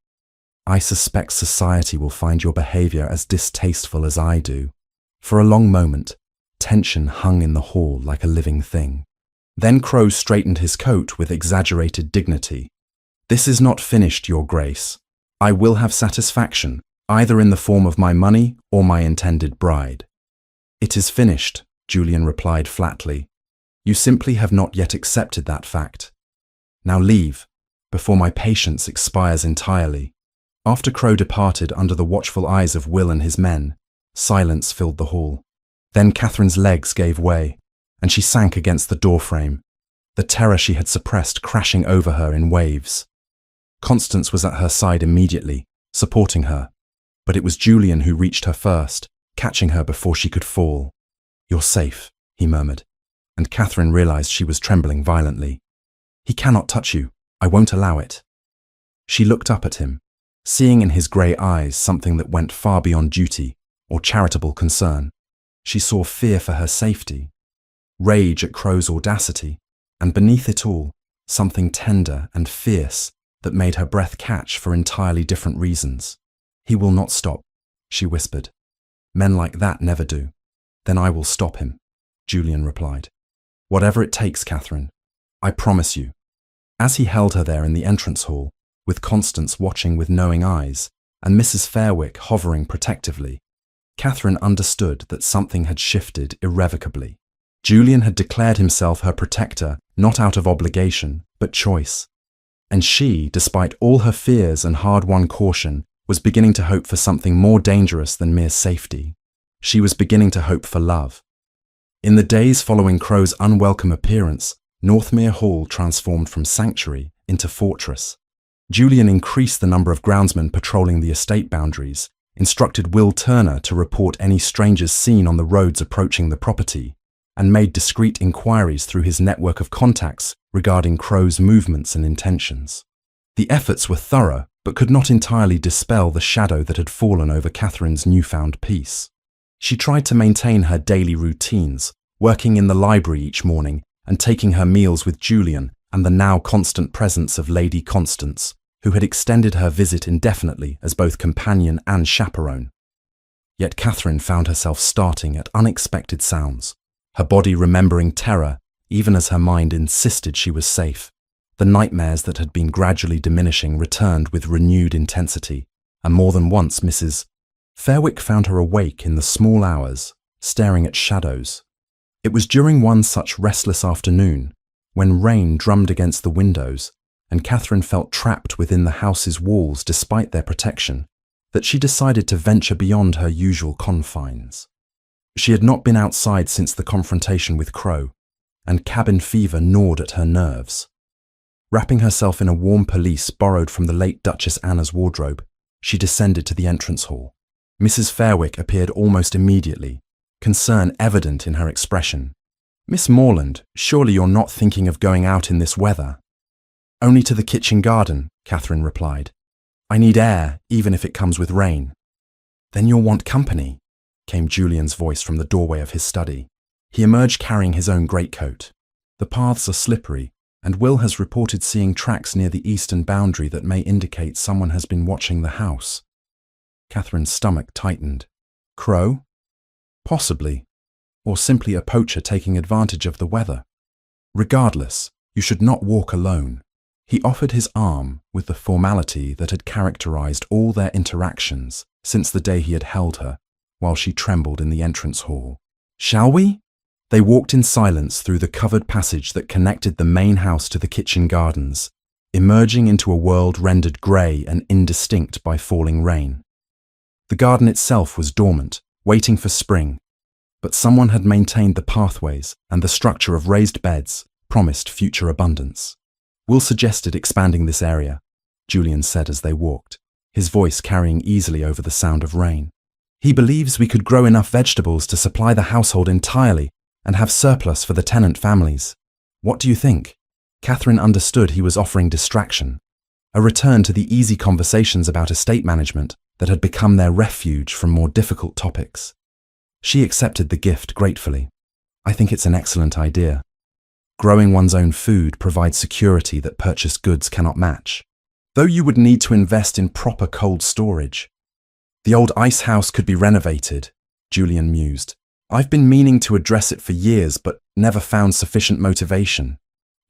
I suspect society will find your behaviour as distasteful as I do." For a long moment, tension hung in the hall like a living thing. Then Crow straightened his coat with exaggerated dignity. "This is not finished, Your Grace. I will have satisfaction, either in the form of my money or my intended bride." "It is finished," Julian replied flatly. "You simply have not yet accepted that fact. Now leave, before my patience expires entirely." After Crow departed under the watchful eyes of Will and his men, silence filled the hall. Then Catherine's legs gave way, and she sank against the doorframe, the terror she had suppressed crashing over her in waves. Constance was at her side immediately, supporting her, but it was Julian who reached her first, catching her before she could fall. "You're safe," he murmured, and Catherine realized she was trembling violently. "He cannot touch you. I won't allow it." She looked up at him, seeing in his grey eyes something that went far beyond duty or charitable concern. She saw fear for her safety, rage at Crow's audacity, and beneath it all, something tender and fierce that made her breath catch for entirely different reasons. "He will not stop," she whispered. "Men like that never do." "Then I will stop him," Julian replied. "Whatever it takes, Catherine. I promise you." As he held her there in the entrance hall, with Constance watching with knowing eyes, and Mrs. Fairwick hovering protectively, Catherine understood that something had shifted irrevocably. Julian had declared himself her protector, not out of obligation, but choice. And she, despite all her fears and hard-won caution, was beginning to hope for something more dangerous than mere safety. She was beginning to hope for love. In the days following Crow's unwelcome appearance, Northmere Hall transformed from sanctuary into fortress. Julian increased the number of groundsmen patrolling the estate boundaries, instructed Will Turner to report any strangers seen on the roads approaching the property, and made discreet inquiries through his network of contacts regarding Crow's movements and intentions. The efforts were thorough, but could not entirely dispel the shadow that had fallen over Catherine's newfound peace. She tried to maintain her daily routines, working in the library each morning and taking her meals with Julian and the now constant presence of Lady Constance, who had extended her visit indefinitely as both companion and chaperone. Yet Catherine found herself starting at unexpected sounds, her body remembering terror even as her mind insisted she was safe. The nightmares that had been gradually diminishing returned with renewed intensity, and more than once Mrs. Fairwick found her awake in the small hours, staring at shadows. It was during one such restless afternoon, when rain drummed against the windows, and Catherine felt trapped within the house's walls despite their protection, that she decided to venture beyond her usual confines. She had not been outside since the confrontation with Crow, and cabin fever gnawed at her nerves. Wrapping herself in a warm pelisse borrowed from the late Duchess Anna's wardrobe, she descended to the entrance hall. Mrs. Fairwick appeared almost immediately, concern evident in her expression. "Miss Morland, surely you're not thinking of going out in this weather?" "Only to the kitchen garden," Catherine replied. "I need air, even if it comes with rain." "Then you'll want company," came Julian's voice from the doorway of his study. He emerged carrying his own greatcoat. "The paths are slippery, and Will has reported seeing tracks near the eastern boundary that may indicate someone has been watching the house." Catherine's stomach tightened. "Crow? Possibly. Or simply a poacher taking advantage of the weather. Regardless, you should not walk alone." He offered his arm with the formality that had characterized all their interactions since the day he had held her, while she trembled in the entrance hall. "Shall we?" They walked in silence through the covered passage that connected the main house to the kitchen gardens, emerging into a world rendered grey and indistinct by falling rain. The garden itself was dormant, waiting for spring, but someone had maintained the pathways, and the structure of raised beds promised future abundance. Will suggested expanding this area, Julian said as they walked, his voice carrying easily over the sound of rain. He believes we could grow enough vegetables to supply the household entirely and have surplus for the tenant families. What do you think? Catherine understood he was offering distraction, a return to the easy conversations about estate management that had become their refuge from more difficult topics. She accepted the gift gratefully. I think it's an excellent idea. Growing one's own food provides security that purchased goods cannot match, though you would need to invest in proper cold storage. The old ice house could be renovated, Julian mused. I've been meaning to address it for years, but never found sufficient motivation.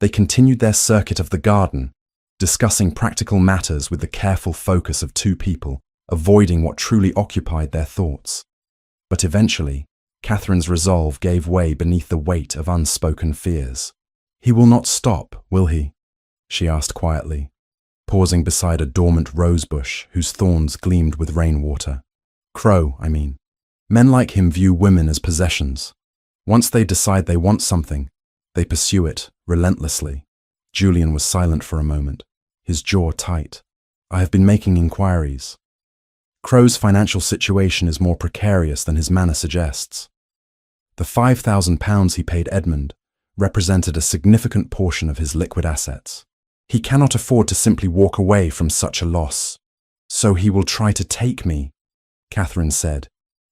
They continued their circuit of the garden, discussing practical matters with the careful focus of two people, avoiding what truly occupied their thoughts. But eventually, Catherine's resolve gave way beneath the weight of unspoken fears. He will not stop, will he? She asked quietly, pausing beside a dormant rosebush whose thorns gleamed with rainwater. Crow, I mean. Men like him view women as possessions. Once they decide they want something, they pursue it relentlessly. Julian was silent for a moment, his jaw tight. I have been making inquiries. Crow's financial situation is more precarious than his manner suggests. The £5,000 he paid Edmund represented a significant portion of his liquid assets. He cannot afford to simply walk away from such a loss. So he will try to take me, Catherine said,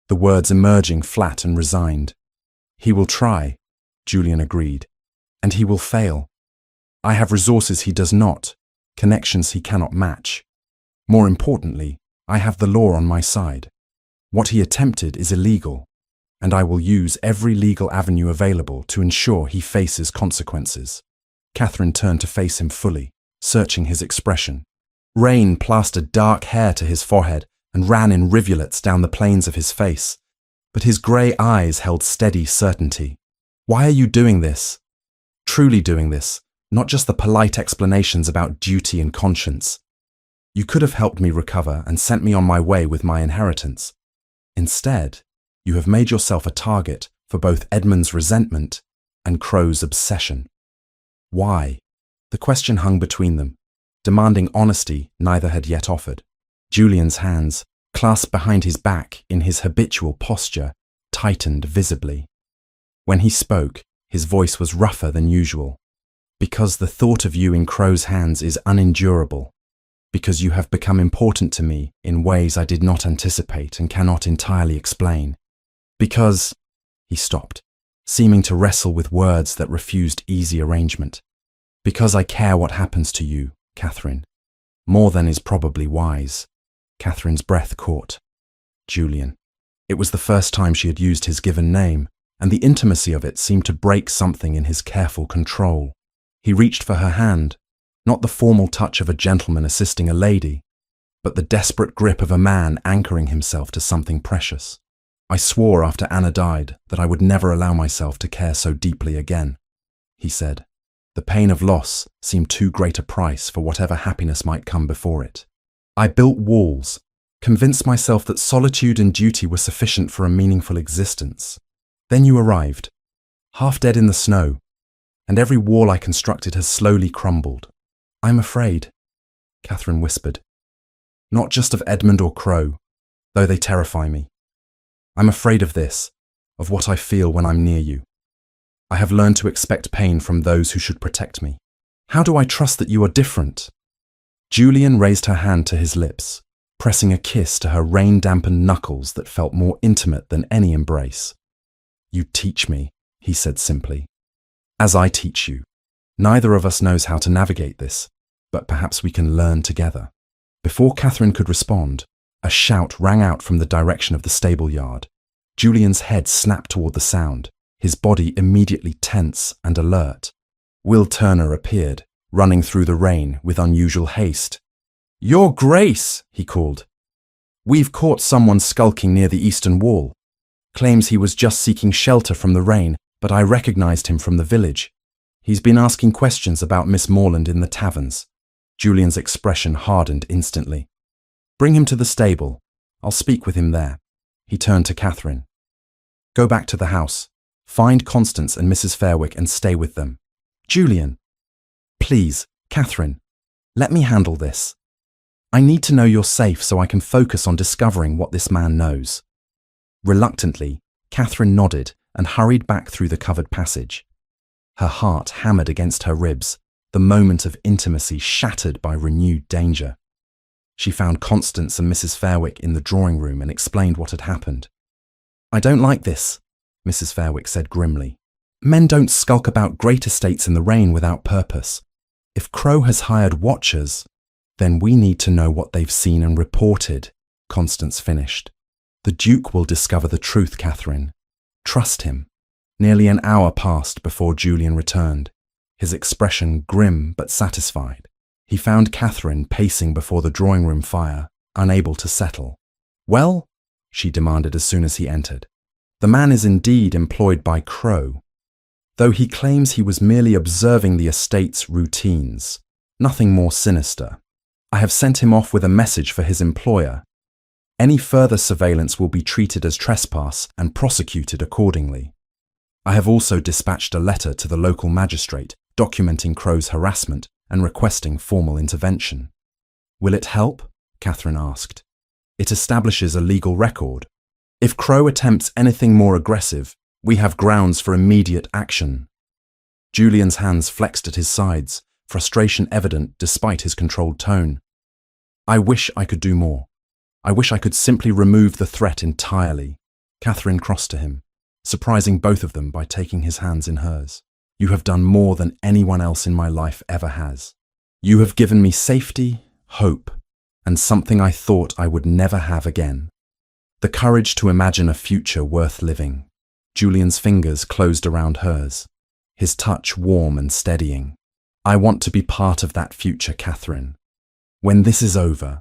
the words emerging flat and resigned. He will try, Julian agreed, and he will fail. I have resources he does not, connections he cannot match. More importantly, I have the law on my side. What he attempted is illegal, and I will use every legal avenue available to ensure he faces consequences. Catherine turned to face him fully, searching his expression. Rain plastered dark hair to his forehead and ran in rivulets down the planes of his face, but his grey eyes held steady certainty. Why are you doing this? Truly doing this, not just the polite explanations about duty and conscience. You could have helped me recover and sent me on my way with my inheritance. Instead, you have made yourself a target for both Edmund's resentment and Crow's obsession. Why? The question hung between them, demanding honesty neither had yet offered. Julian's hands, clasped behind his back in his habitual posture, tightened visibly. When he spoke, his voice was rougher than usual. Because the thought of you in Crow's hands is unendurable. Because you have become important to me in ways I did not anticipate and cannot entirely explain. Because, he stopped, seeming to wrestle with words that refused easy arrangement. Because I care what happens to you, Catherine. More than is probably wise. Catherine's breath caught. Julian. It was the first time she had used his given name, and the intimacy of it seemed to break something in his careful control. He reached for her hand, not the formal touch of a gentleman assisting a lady, but the desperate grip of a man anchoring himself to something precious. I swore after Anna died that I would never allow myself to care so deeply again, he said. The pain of loss seemed too great a price for whatever happiness might come before it. I built walls, convinced myself that solitude and duty were sufficient for a meaningful existence. Then you arrived, half dead in the snow, and every wall I constructed has slowly crumbled. I'm afraid, Catherine whispered. Not just of Edmund or Crow, though they terrify me. I'm afraid of this, of what I feel when I'm near you. I have learned to expect pain from those who should protect me. How do I trust that you are different? Julian raised her hand to his lips, pressing a kiss to her rain-dampened knuckles that felt more intimate than any embrace. You teach me, he said simply. As I teach you. Neither of us knows how to navigate this, but perhaps we can learn together. Before Catherine could respond, a shout rang out from the direction of the stable yard. Julian's head snapped toward the sound, his body immediately tense and alert. Will Turner appeared, running through the rain with unusual haste. Your Grace, he called. We've caught someone skulking near the eastern wall. Claims he was just seeking shelter from the rain, but I recognized him from the village. He's been asking questions about Miss Morland in the taverns. Julian's expression hardened instantly. Bring him to the stable. I'll speak with him there. He turned to Catherine. Go back to the house. Find Constance and Mrs. Fairwick and stay with them. Julian. Please, "Catherine, let me handle this. I need to know you're safe so I can focus on discovering what this man knows." Reluctantly, Catherine nodded and hurried back through the covered passage. Her heart hammered against her ribs, the moment of intimacy shattered by renewed danger. She found Constance and Mrs. Fairwick in the drawing room and explained what had happened. "I don't like this," Mrs. Fairwick said grimly. "Men don't skulk about great estates in the rain without purpose. If Crow has hired watchers, then we need to know what they've seen and reported," Constance finished. "The Duke will discover the truth, Catherine. Trust him." Nearly an hour passed before Julian returned, his expression grim but satisfied. He found Catherine pacing before the drawing room fire, unable to settle. "Well?" she demanded as soon as he entered. "The man is indeed employed by Crow, though he claims he was merely observing the estate's routines, nothing more sinister. I have sent him off with a message for his employer. Any further surveillance will be treated as trespass and prosecuted accordingly. I have also dispatched a letter to the local magistrate documenting Crow's harassment and requesting formal intervention." "Will it help?" Catherine asked. "It establishes a legal record. If Crow attempts anything more aggressive, we have grounds for immediate action." Julian's hands flexed at his sides, frustration evident despite his controlled tone. "I wish I could do more. I wish I could simply remove the threat entirely." Catherine crossed to him, surprising both of them by taking his hands in hers. "You have done more than anyone else in my life ever has. You have given me safety, hope, and something I thought I would never have again. The courage to imagine a future worth living." Julian's fingers closed around hers, his touch warm and steadying. "I want to be part of that future, Catherine. When this is over,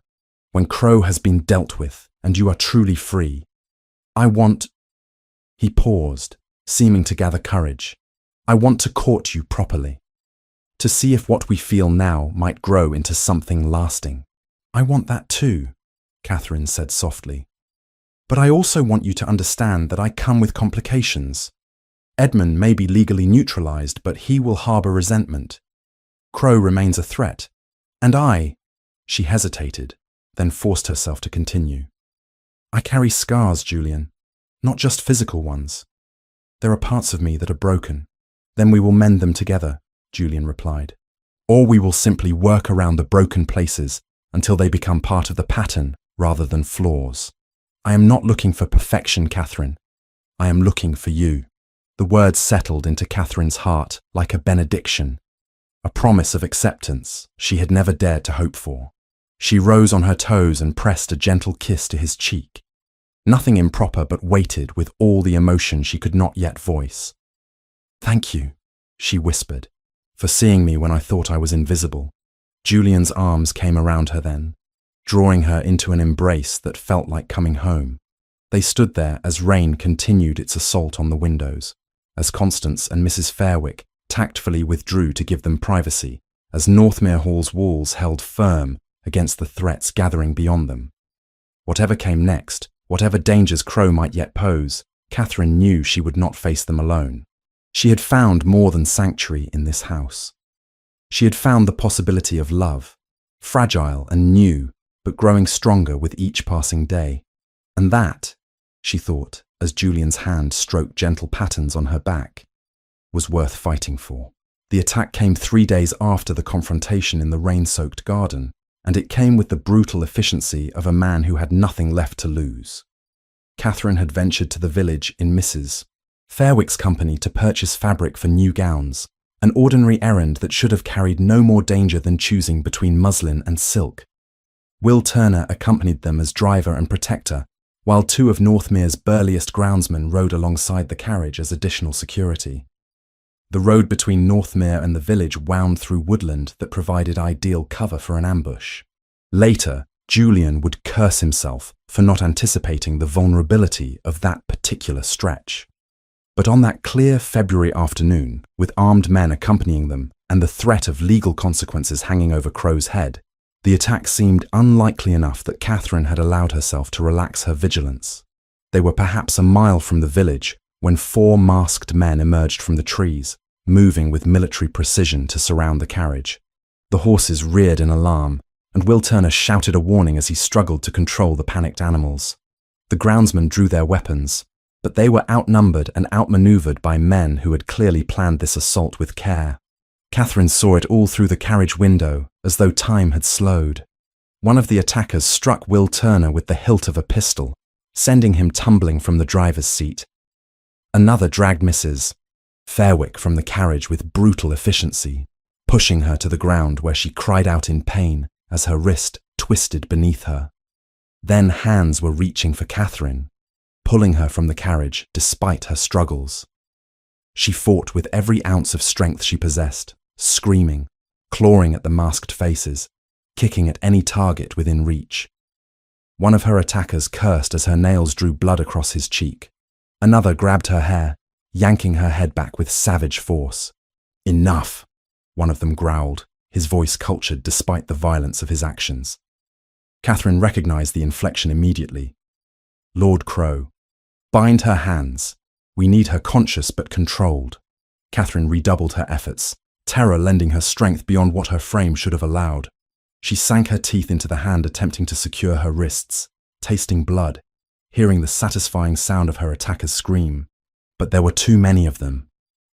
when Crow has been dealt with and you are truly free, I want—" He paused, seeming to gather courage. "I want to court you properly, to see if what we feel now might grow into something lasting." "I want that too," Catherine said softly. "But I also want you to understand that I come with complications. Edmund may be legally neutralized, but he will harbor resentment. Crow remains a threat. And I—" She hesitated, then forced herself to continue. "I carry scars, Julian, not just physical ones. There are parts of me that are broken. Then we will mend them together," Julian replied. "Or we will simply work around the broken places until they become part of the pattern rather than flaws. I am not looking for perfection, Catherine. I am looking for you." The words settled into Catherine's heart like a benediction, a promise of acceptance she had never dared to hope for. She rose on her toes and pressed a gentle kiss to his cheek. Nothing improper, but weighted with all the emotion she could not yet voice. "Thank you," she whispered, "for seeing me when I thought I was invisible." Julian's arms came around her then, drawing her into an embrace that felt like coming home. They stood there as rain continued its assault on the windows, as Constance and Mrs. Fairwick tactfully withdrew to give them privacy, as Northmere Hall's walls held firm against the threats gathering beyond them. Whatever came next, whatever dangers Crow might yet pose, Catherine knew she would not face them alone. She had found more than sanctuary in this house. She had found the possibility of love, fragile and new, but growing stronger with each passing day. And that, she thought, as Julian's hand stroked gentle patterns on her back, was worth fighting for. The attack came 3 days after the confrontation in the rain-soaked garden, and it came with the brutal efficiency of a man who had nothing left to lose. Catherine had ventured to the village in Mrs. Fairwick's company to purchase fabric for new gowns, an ordinary errand that should have carried no more danger than choosing between muslin and silk. Will Turner accompanied them as driver and protector, while 2 of Northmere's burliest groundsmen rode alongside the carriage as additional security. The road between Northmere and the village wound through woodland that provided ideal cover for an ambush. Later, Julian would curse himself for not anticipating the vulnerability of that particular stretch. But on that clear February afternoon, with armed men accompanying them and the threat of legal consequences hanging over Crow's head, the attack seemed unlikely enough that Catherine had allowed herself to relax her vigilance. They were perhaps a mile from the village when 4 masked men emerged from the trees, moving with military precision to surround the carriage. The horses reared in alarm, and Will Turner shouted a warning as he struggled to control the panicked animals. The groundsmen drew their weapons, but they were outnumbered and outmaneuvered by men who had clearly planned this assault with care. Catherine saw it all through the carriage window, as though time had slowed. One of the attackers struck Will Turner with the hilt of a pistol, sending him tumbling from the driver's seat. Another dragged Mrs. Fairwick from the carriage with brutal efficiency, pushing her to the ground where she cried out in pain as her wrist twisted beneath her. Then hands were reaching for Catherine, pulling her from the carriage despite her struggles. She fought with every ounce of strength she possessed, screaming, clawing at the masked faces, kicking at any target within reach. One of her attackers cursed as her nails drew blood across his cheek. Another grabbed her hair, yanking her head back with savage force. "Enough," one of them growled, his voice cultured despite the violence of his actions. Catherine recognized the inflection immediately. "Lord Crow, bind her hands. We need her conscious but controlled." Catherine redoubled her efforts, terror lending her strength beyond what her frame should have allowed. She sank her teeth into the hand attempting to secure her wrists, tasting blood, hearing the satisfying sound of her attacker's scream. But there were too many of them,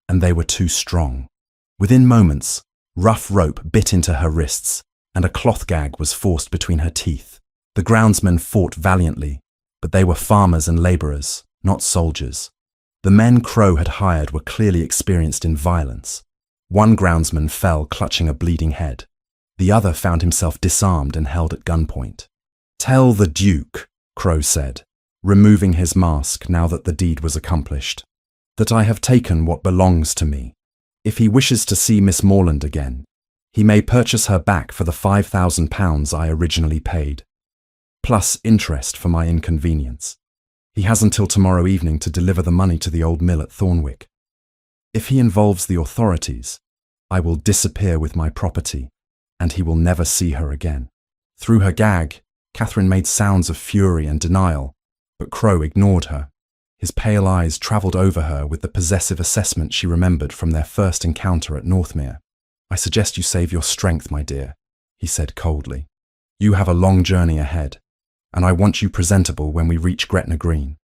and they were too strong. Within moments, rough rope bit into her wrists, and a cloth gag was forced between her teeth. The groundsmen fought valiantly, but they were farmers and labourers, not soldiers. The men Crow had hired were clearly experienced in violence. One groundsman fell clutching a bleeding head. The other found himself disarmed and held at gunpoint. "Tell the Duke," Crow said, removing his mask now that the deed was accomplished, "that I have taken what belongs to me. If he wishes to see Miss Morland again, he may purchase her back for the £5,000 I originally paid, plus interest for my inconvenience. He has until tomorrow evening to deliver the money to the old mill at Thornwick. If he involves the authorities, I will disappear with my property, and he will never see her again." Through her gag, Catherine made sounds of fury and denial, but Crow ignored her. His pale eyes travelled over her with the possessive assessment she remembered from their first encounter at Northmere. "I suggest you save your strength, my dear," he said coldly. "You have a long journey ahead, and I want you presentable when we reach Gretna Green.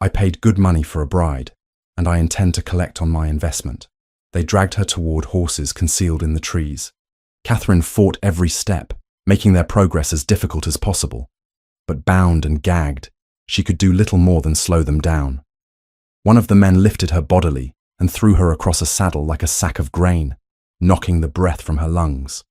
I paid good money for a bride, and I intend to collect on my investment." They dragged her toward horses concealed in the trees. Catherine fought every step, making their progress as difficult as possible. But bound and gagged, she could do little more than slow them down. One of the men lifted her bodily and threw her across a saddle like a sack of grain, knocking the breath from her lungs.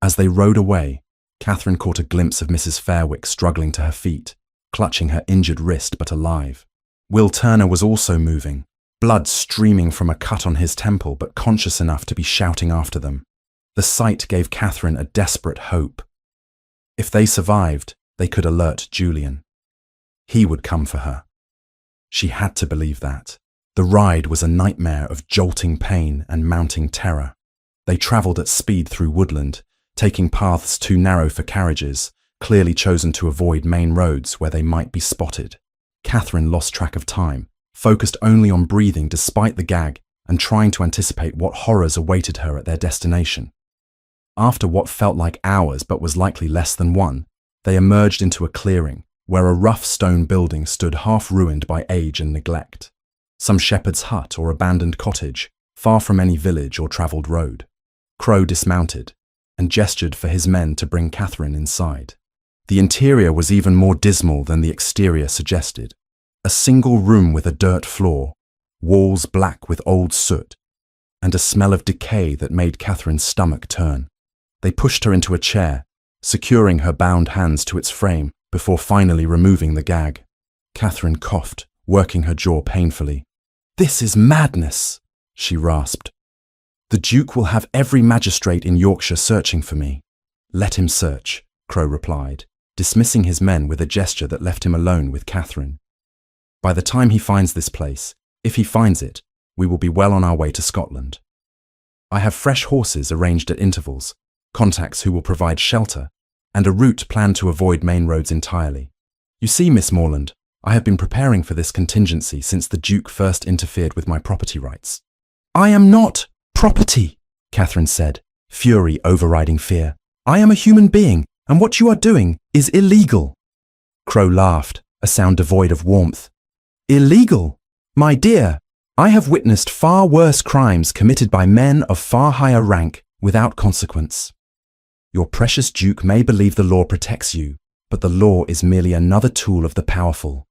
As they rode away, Catherine caught a glimpse of Mrs. Fairwick struggling to her feet, clutching her injured wrist but alive. Will Turner was also moving, blood streaming from a cut on his temple but conscious enough to be shouting after them. The sight gave Catherine a desperate hope. If they survived, they could alert Julian. He would come for her. She had to believe that. The ride was a nightmare of jolting pain and mounting terror. They travelled at speed through woodland, taking paths too narrow for carriages, clearly chosen to avoid main roads where they might be spotted. Catherine lost track of time, focused only on breathing despite the gag and trying to anticipate what horrors awaited her at their destination. After what felt like hours but was likely less than one, they emerged into a clearing where a rough stone building stood half ruined by age and neglect. Some shepherd's hut or abandoned cottage, far from any village or travelled road. Crow dismounted and gestured for his men to bring Catherine inside. The interior was even more dismal than the exterior suggested. A single room with a dirt floor, walls black with old soot, and a smell of decay that made Catherine's stomach turn. They pushed her into a chair, securing her bound hands to its frame before finally removing the gag. Catherine coughed, working her jaw painfully. "This is madness," she rasped. "The Duke will have every magistrate in Yorkshire searching for me." "Let him search," Crow replied, dismissing his men with a gesture that left him alone with Catherine. "By the time he finds this place, if he finds it, we will be well on our way to Scotland. I have fresh horses arranged at intervals, contacts who will provide shelter, and a route planned to avoid main roads entirely. You see, Miss Morland, I have been preparing for this contingency since the Duke first interfered with my property rights." "I am not property," Catherine said, fury overriding fear. I am a human being, and what you are doing is illegal. Crow laughed, a sound devoid of warmth. Illegal? My dear, I have witnessed far worse crimes committed by men of far higher rank without consequence. Your precious Duke may believe the law protects you, but the law is merely another tool of the powerful.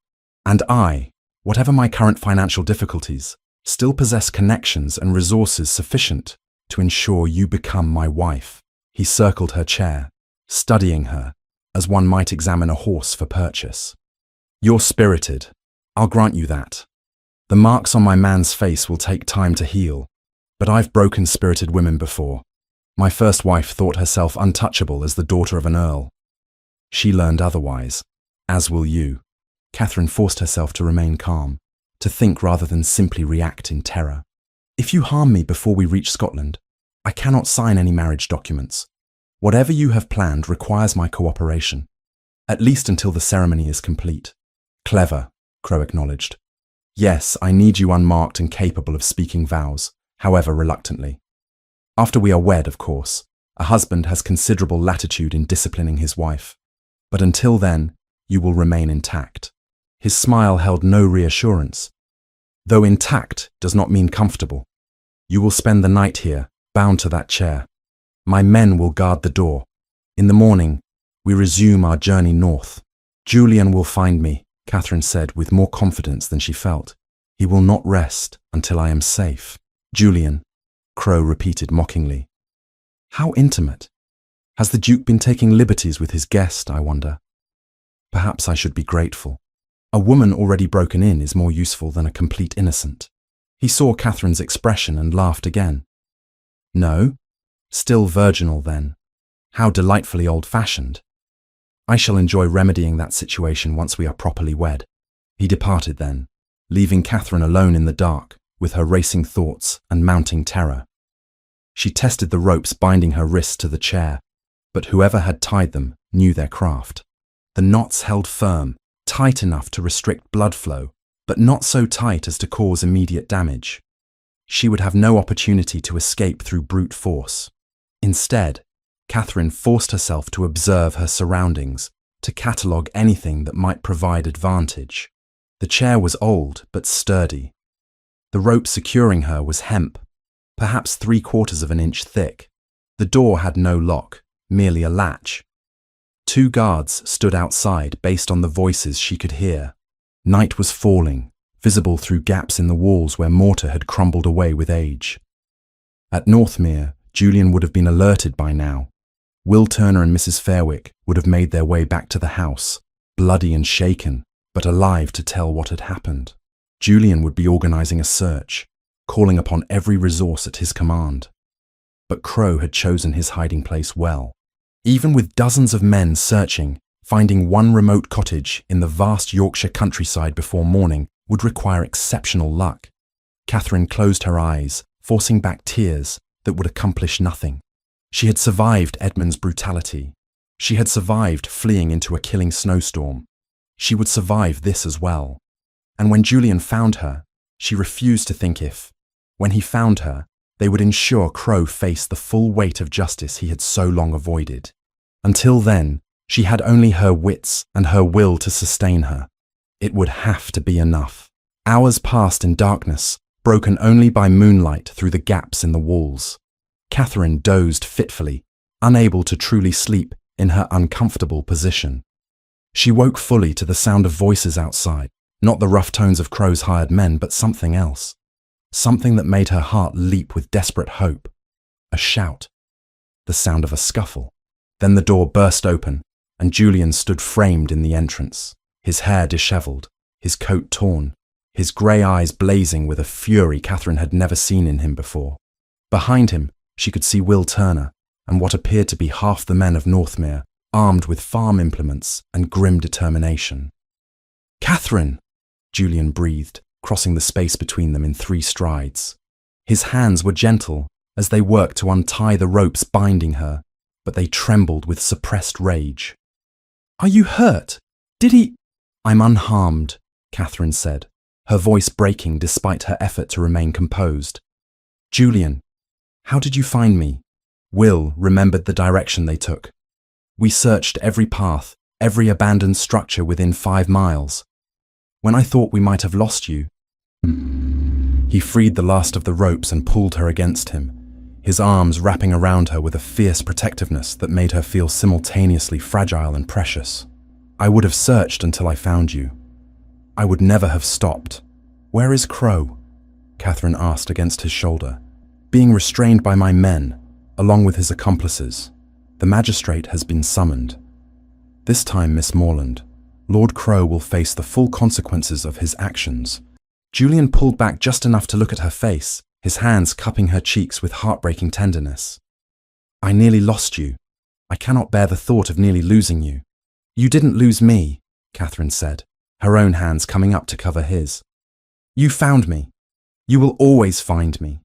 And I, whatever my current financial difficulties, still possess connections and resources sufficient to ensure you become my wife. He circled her chair, studying her, as one might examine a horse for purchase. You're spirited. I'll grant you that. The marks on my man's face will take time to heal, but I've broken spirited women before. My first wife thought herself untouchable as the daughter of an earl. She learned otherwise, as will you. Catherine forced herself to remain calm, to think rather than simply react in terror. If you harm me before we reach Scotland, I cannot sign any marriage documents. Whatever you have planned requires my cooperation, at least until the ceremony is complete. Clever, Crow acknowledged. Yes, I need you unmarked and capable of speaking vows, however reluctantly. After we are wed, of course, a husband has considerable latitude in disciplining his wife. But until then, you will remain intact. His smile held no reassurance. Though intact does not mean comfortable. You will spend the night here, bound to that chair. My men will guard the door. In the morning, we resume our journey north. Julian will find me, Catherine said with more confidence than she felt. He will not rest until I am safe. Julian, Crow repeated mockingly. How intimate. Has the Duke been taking liberties with his guest, I wonder? Perhaps I should be grateful. A woman already broken in is more useful than a complete innocent. He saw Catherine's expression and laughed again. No? Still virginal then. How delightfully old-fashioned. I shall enjoy remedying that situation once we are properly wed. He departed then, leaving Catherine alone in the dark, with her racing thoughts and mounting terror. She tested the ropes binding her wrists to the chair, but whoever had tied them knew their craft. The knots held firm, tight enough to restrict blood flow, but not so tight as to cause immediate damage. She would have no opportunity to escape through brute force. Instead, Catherine forced herself to observe her surroundings, to catalogue anything that might provide advantage. The chair was old but sturdy. The rope securing her was hemp, perhaps 3/4 of an inch thick. The door had no lock, merely a latch. 2 guards stood outside based on the voices she could hear. Night was falling, visible through gaps in the walls where mortar had crumbled away with age. At Northmere, Julian would have been alerted by now. Will Turner and Mrs. Fairwick would have made their way back to the house, bloody and shaken, but alive to tell what had happened. Julian would be organising a search, calling upon every resource at his command. But Crow had chosen his hiding place well. Even with dozens of men searching, finding one remote cottage in the vast Yorkshire countryside before morning would require exceptional luck. Catherine closed her eyes, forcing back tears that would accomplish nothing. She had survived Edmund's brutality. She had survived fleeing into a killing snowstorm. She would survive this as well. And when Julian found her, she refused to think if, when he found her, they would ensure Crow faced the full weight of justice he had so long avoided. Until then, she had only her wits and her will to sustain her. It would have to be enough. Hours passed in darkness, broken only by moonlight through the gaps in the walls. Catherine dozed fitfully, unable to truly sleep in her uncomfortable position. She woke fully to the sound of voices outside, not the rough tones of Crow's hired men, but something else. Something that made her heart leap with desperate hope. A shout. The sound of a scuffle. Then the door burst open, and Julian stood framed in the entrance, his hair dishevelled, his coat torn, his grey eyes blazing with a fury Catherine had never seen in him before. Behind him, she could see Will Turner and what appeared to be half the men of Northmere, armed with farm implements and grim determination. "Catherine!" Julian breathed, crossing the space between them in 3 strides. His hands were gentle as they worked to untie the ropes binding her, but they trembled with suppressed rage. "Are you hurt? Did he—" "I'm unharmed," Catherine said, her voice breaking despite her effort to remain composed. "Julian, how did you find me? Will remembered the direction they took. We searched every path, every abandoned structure within 5 miles. When I thought we might have lost you, he freed the last of the ropes and pulled her against him, his arms wrapping around her with a fierce protectiveness that made her feel simultaneously fragile and precious. I would have searched until I found you. I would never have stopped. Where is Crow? Catherine asked against his shoulder. Being restrained by my men, along with his accomplices. The magistrate has been summoned. This time, Miss Morland, Lord Crow will face the full consequences of his actions. Julian pulled back just enough to look at her face, his hands cupping her cheeks with heartbreaking tenderness. I nearly lost you. I cannot bear the thought of nearly losing you. You didn't lose me, Catherine said, her own hands coming up to cover his. You found me. You will always find me.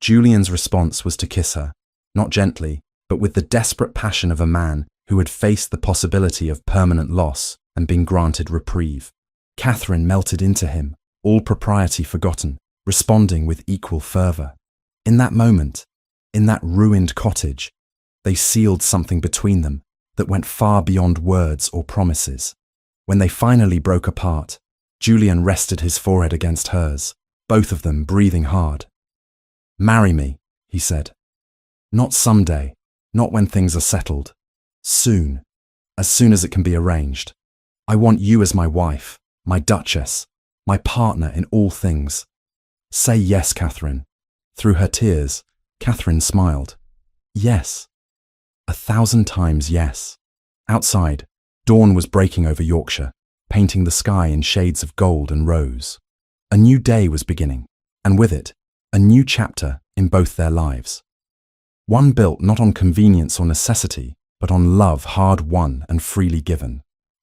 Julian's response was to kiss her, not gently, but with the desperate passion of a man who had faced the possibility of permanent loss and been granted reprieve. Catherine melted into him, all propriety forgotten, responding with equal fervour. In that moment, in that ruined cottage, they sealed something between them that went far beyond words or promises. When they finally broke apart, Julian rested his forehead against hers, both of them breathing hard. Marry me, he said. Not someday, not when things are settled. Soon, as soon as it can be arranged. I want you as my wife, my duchess, my partner in all things. Say yes, Catherine. Through her tears, Catherine smiled. Yes. 1,000 times yes. Outside, dawn was breaking over Yorkshire, painting the sky in shades of gold and rose. A new day was beginning, and with it, a new chapter in both their lives. One built not on convenience or necessity, but on love hard won and freely given.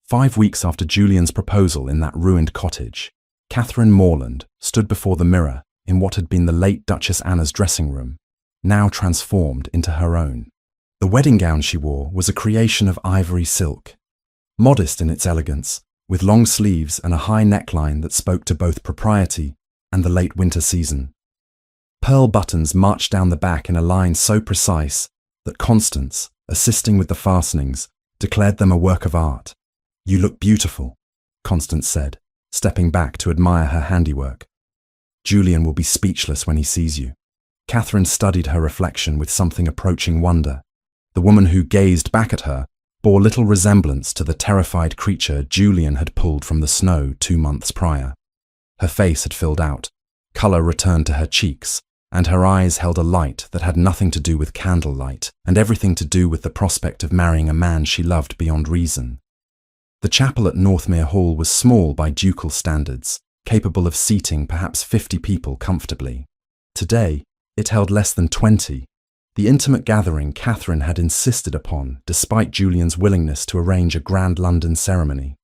5 weeks after Julian's proposal in that ruined cottage, Catherine Morland stood before the mirror in what had been the late Duchess Anna's dressing room, now transformed into her own. The wedding gown she wore was a creation of ivory silk, modest in its elegance, with long sleeves and a high neckline that spoke to both propriety and the late winter season. Pearl buttons marched down the back in a line so precise that Constance, assisting with the fastenings, declared them a work of art. You look beautiful, Constance said, stepping back to admire her handiwork. Julian will be speechless when he sees you. Catherine studied her reflection with something approaching wonder. The woman who gazed back at her bore little resemblance to the terrified creature Julian had pulled from the snow 2 months prior. Her face had filled out, colour returned to her cheeks, and her eyes held a light that had nothing to do with candlelight and everything to do with the prospect of marrying a man she loved beyond reason. The chapel at Northmere Hall was small by ducal standards, capable of seating perhaps 50 people comfortably. Today, it held less than 20, the intimate gathering Catherine had insisted upon despite Julian's willingness to arrange a grand London ceremony.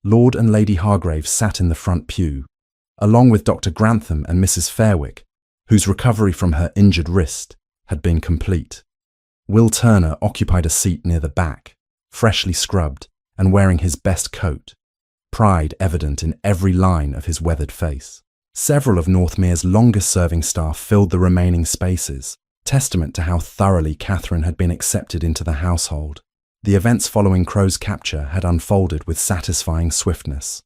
Lord and Lady Hargrave sat in the front pew, along with Dr. Grantham and Mrs. Fairwick, whose recovery from her injured wrist had been complete. Will Turner occupied a seat near the back, freshly scrubbed and wearing his best coat, pride evident in every line of his weathered face. Several of Northmere's longest-serving staff filled the remaining spaces, testament to how thoroughly Catherine had been accepted into the household. The events following Crow's capture had unfolded with satisfying swiftness.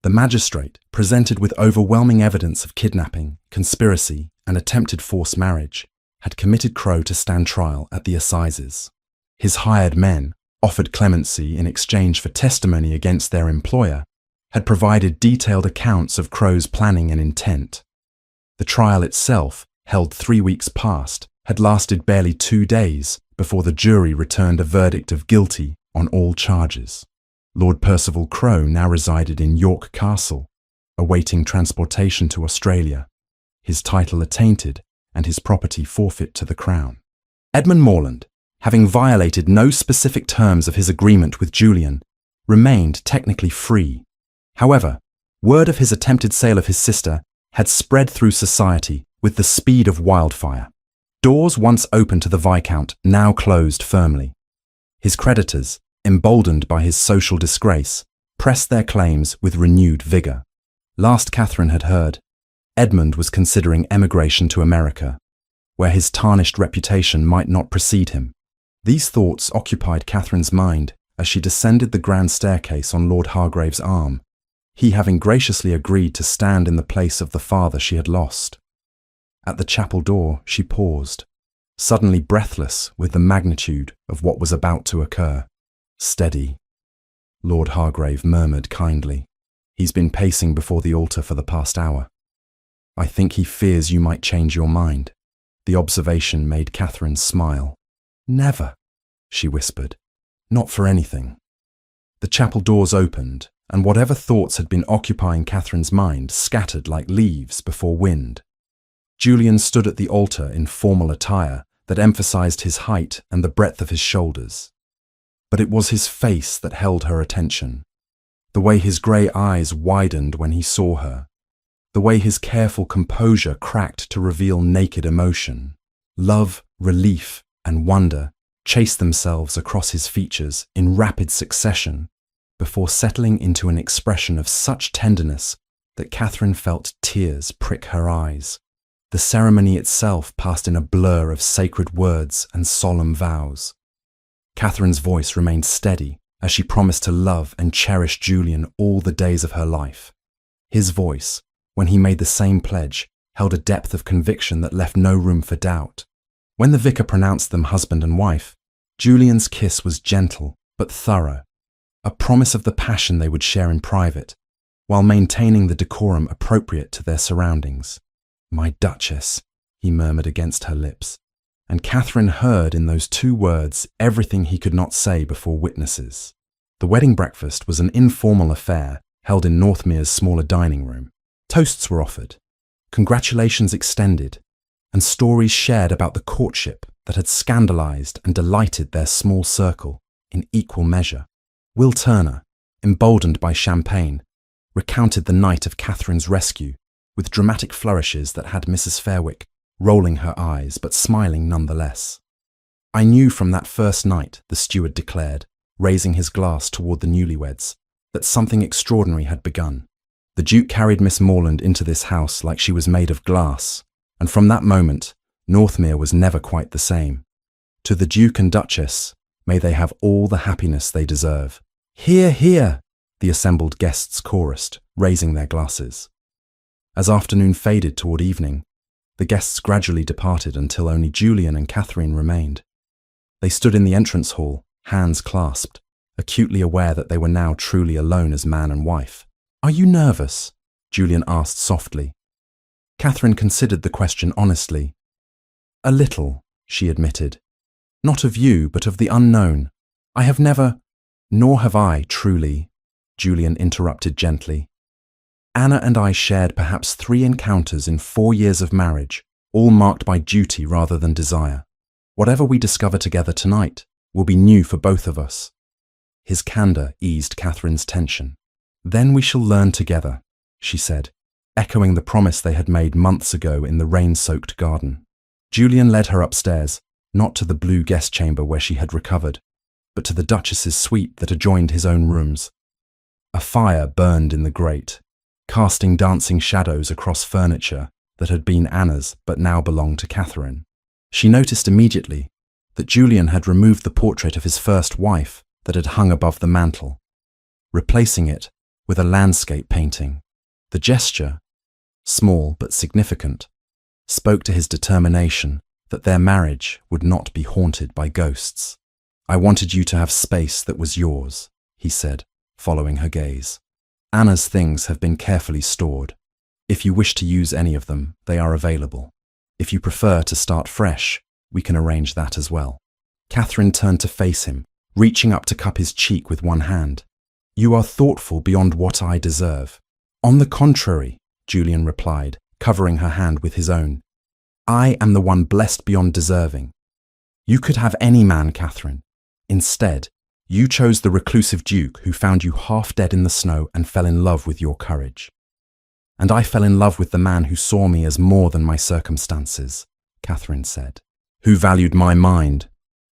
The magistrate, presented with overwhelming evidence of kidnapping, conspiracy, and attempted forced marriage, had committed Crow to stand trial at the assizes. His hired men, offered clemency in exchange for testimony against their employer, had provided detailed accounts of Crow's planning and intent. The trial itself, held 3 weeks past, had lasted barely 2 days before the jury returned a verdict of guilty on all charges. Lord Percival Crow now resided in York Castle, awaiting transportation to Australia, his title attainted and his property forfeit to the Crown. Edmund Morland, having violated no specific terms of his agreement with Julian, remained technically free. However, word of his attempted sale of his sister had spread through society with the speed of wildfire. Doors once open to the Viscount now closed firmly. His creditors, emboldened by his social disgrace, pressed their claims with renewed vigour. Last Catherine had heard, Edmund was considering emigration to America. where his tarnished reputation might not precede him. These thoughts occupied Catherine's mind as she descended the grand staircase on Lord Hargrave's arm, he having graciously agreed to stand in the place of the father she had lost. At the chapel door, she paused, suddenly breathless with the magnitude of what was about to occur. "Steady," Lord Hargrave murmured kindly. "He's been pacing before the altar for the past hour. I think he fears you might change your mind." The observation made Catherine smile. "Never," she whispered. "Not for anything." The chapel doors opened, and whatever thoughts had been occupying Catherine's mind scattered like leaves before wind. Julian stood at the altar in formal attire that emphasized his height and the breadth of his shoulders. But it was his face that held her attention. The way his grey eyes widened when he saw her. The way his careful composure cracked to reveal naked emotion. Love, relief, and wonder chased themselves across his features in rapid succession before settling into an expression of such tenderness that Catherine felt tears prick her eyes. The ceremony itself passed in a blur of sacred words and solemn vows. Catherine's voice remained steady as she promised to love and cherish Julian all the days of her life. His voice, when he made the same pledge, held a depth of conviction that left no room for doubt. When the vicar pronounced them husband and wife, Julian's kiss was gentle but thorough, a promise of the passion they would share in private, while maintaining the decorum appropriate to their surroundings. "My Duchess," he murmured against her lips, and Catherine heard in those two words everything he could not say before witnesses. The wedding breakfast was an informal affair held in Northmere's smaller dining room. Toasts were offered, congratulations extended, and stories shared about the courtship that had scandalized and delighted their small circle in equal measure. Will Turner, emboldened by champagne, recounted the night of Catherine's rescue with dramatic flourishes that had Mrs. Fairwick rolling her eyes but smiling nonetheless. "I knew from that first night," the steward declared, raising his glass toward the newlyweds, "that something extraordinary had begun. The Duke carried Miss Morland into this house like she was made of glass, and from that moment, Northmere was never quite the same. To the Duke and Duchess, may they have all the happiness they deserve." "Hear, hear!" the assembled guests chorused, raising their glasses. As afternoon faded toward evening, the guests gradually departed until only Julian and Catherine remained. They stood in the entrance hall, hands clasped, acutely aware that they were now truly alone as man and wife. "Are you nervous?" Julian asked softly. Catherine considered the question honestly. "A little," she admitted. "Not of you, but of the unknown. I have never—" "Nor have I, truly," Julian interrupted gently. "Anna and I shared perhaps 3 encounters in 4 years of marriage, all marked by duty rather than desire. Whatever we discover together tonight will be new for both of us." His candor eased Catherine's tension. "Then we shall learn together," she said, echoing the promise they had made months ago in the rain-soaked garden. Julian led her upstairs, not to the blue guest chamber where she had recovered, but to the Duchess's suite that adjoined his own rooms. A fire burned in the grate, casting dancing shadows across furniture that had been Anna's but now belonged to Catherine. She noticed immediately that Julian had removed the portrait of his first wife that had hung above the mantel, replacing it with a landscape painting. The gesture, small but significant, spoke to his determination that their marriage would not be haunted by ghosts. "I wanted you to have space that was yours," he said, following her gaze. "Anna's things have been carefully stored. If you wish to use any of them, they are available. If you prefer to start fresh, we can arrange that as well." Catherine turned to face him, reaching up to cup his cheek with one hand. "You are thoughtful beyond what I deserve." "On the contrary," Julian replied, covering her hand with his own. "I am the one blessed beyond deserving. You could have any man, Catherine. Instead, you chose the reclusive Duke who found you half dead in the snow and fell in love with your courage. And I fell in love with the man who saw me as more than my circumstances," Catherine said, "who valued my mind,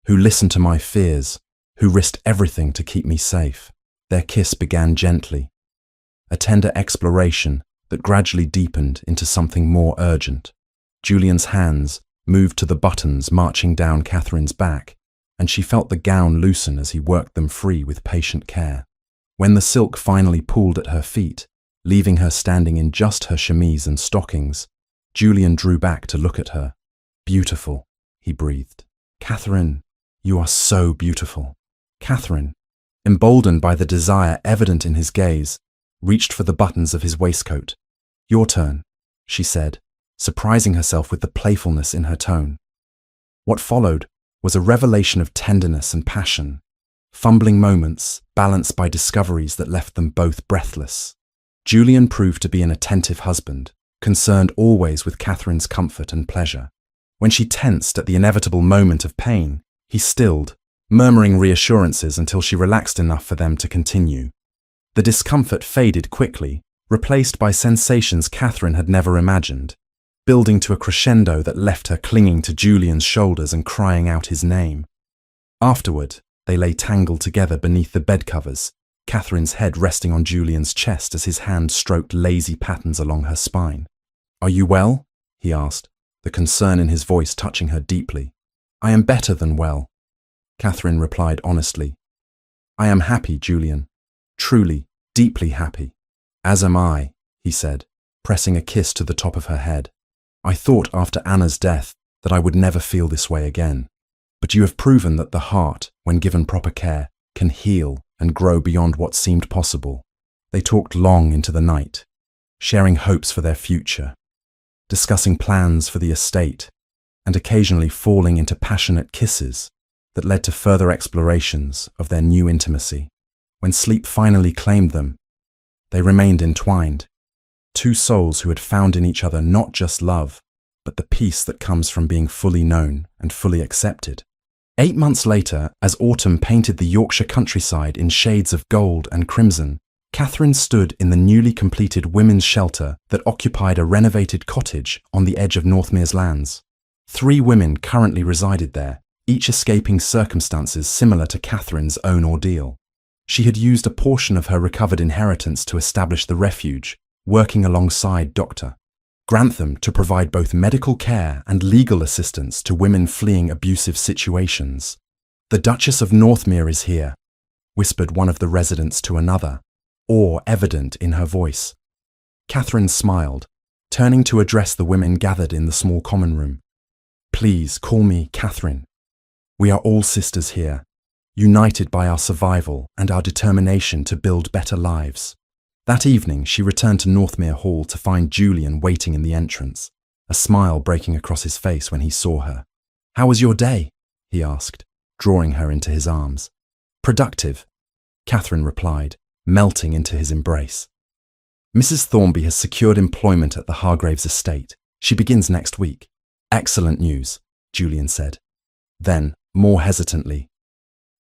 who listened to my fears, who risked everything to keep me safe." Their kiss began gently, a tender exploration that gradually deepened into something more urgent. Julian's hands moved to the buttons marching down Catherine's back, and she felt the gown loosen as he worked them free with patient care. When the silk finally pulled at her feet, leaving her standing in just her chemise and stockings, Julian drew back to look at her. "Beautiful," he breathed. "Catherine, you are so beautiful." Catherine, emboldened by the desire evident in his gaze, reached for the buttons of his waistcoat. "Your turn," she said, surprising herself with the playfulness in her tone. What followed was a revelation of tenderness and passion, fumbling moments balanced by discoveries that left them both breathless. Julian proved to be an attentive husband, concerned always with Catherine's comfort and pleasure. When she tensed at the inevitable moment of pain, he stilled, murmuring reassurances until she relaxed enough for them to continue. The discomfort faded quickly, replaced by sensations Catherine had never imagined, building to a crescendo that left her clinging to Julian's shoulders and crying out his name. Afterward, they lay tangled together beneath the bedcovers, Catherine's head resting on Julian's chest as his hand stroked lazy patterns along her spine. "Are you well?" he asked, the concern in his voice touching her deeply. "I am better than well," Catherine replied honestly. "I am happy, Julian. Truly, deeply happy." "As am I," he said, pressing a kiss to the top of her head. "I thought after Anna's death that I would never feel this way again. But you have proven that the heart, when given proper care, can heal and grow beyond what seemed possible." They talked long into the night, sharing hopes for their future, discussing plans for the estate, and occasionally falling into passionate kisses that led to further explorations of their new intimacy. When sleep finally claimed them, they remained entwined, two souls who had found in each other not just love, but the peace that comes from being fully known and fully accepted. 8 months later, as autumn painted the Yorkshire countryside in shades of gold and crimson, Catherine stood in the newly completed women's shelter that occupied a renovated cottage on the edge of Northmere's lands. 3 women currently resided there, each escaping circumstances similar to Catherine's own ordeal. She had used a portion of her recovered inheritance to establish the refuge, working alongside Dr. Grantham to provide both medical care and legal assistance to women fleeing abusive situations. "The Duchess of Northmere is here," whispered one of the residents to another, awe evident in her voice. Catherine smiled, turning to address the women gathered in the small common room. "Please call me Catherine. We are all sisters here, united by our survival and our determination to build better lives." That evening, she returned to Northmere Hall to find Julian waiting in the entrance, a smile breaking across his face when he saw her. "How was your day?" he asked, drawing her into his arms. "Productive," Catherine replied, melting into his embrace. "Mrs. Thornby has secured employment at the Hargraves estate. She begins next week." "Excellent news," Julian said. Then, more hesitantly,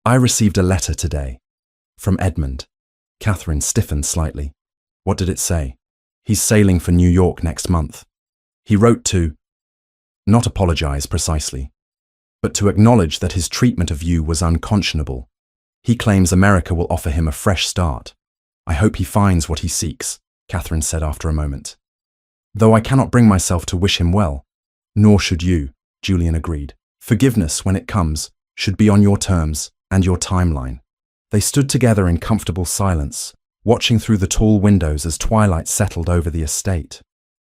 "I received a letter today. From Edmund." Catherine stiffened slightly. "What did it say?" "He's sailing for New York next month. He wrote to not apologize precisely, but to acknowledge that his treatment of you was unconscionable. He claims America will offer him a fresh start. I hope he finds what he seeks," Catherine said after a moment. "Though I cannot bring myself to wish him well." "Nor should you," Julian agreed. "Forgiveness, when it comes, should be on your terms and your timeline." They stood together in comfortable silence, watching through the tall windows as twilight settled over the estate.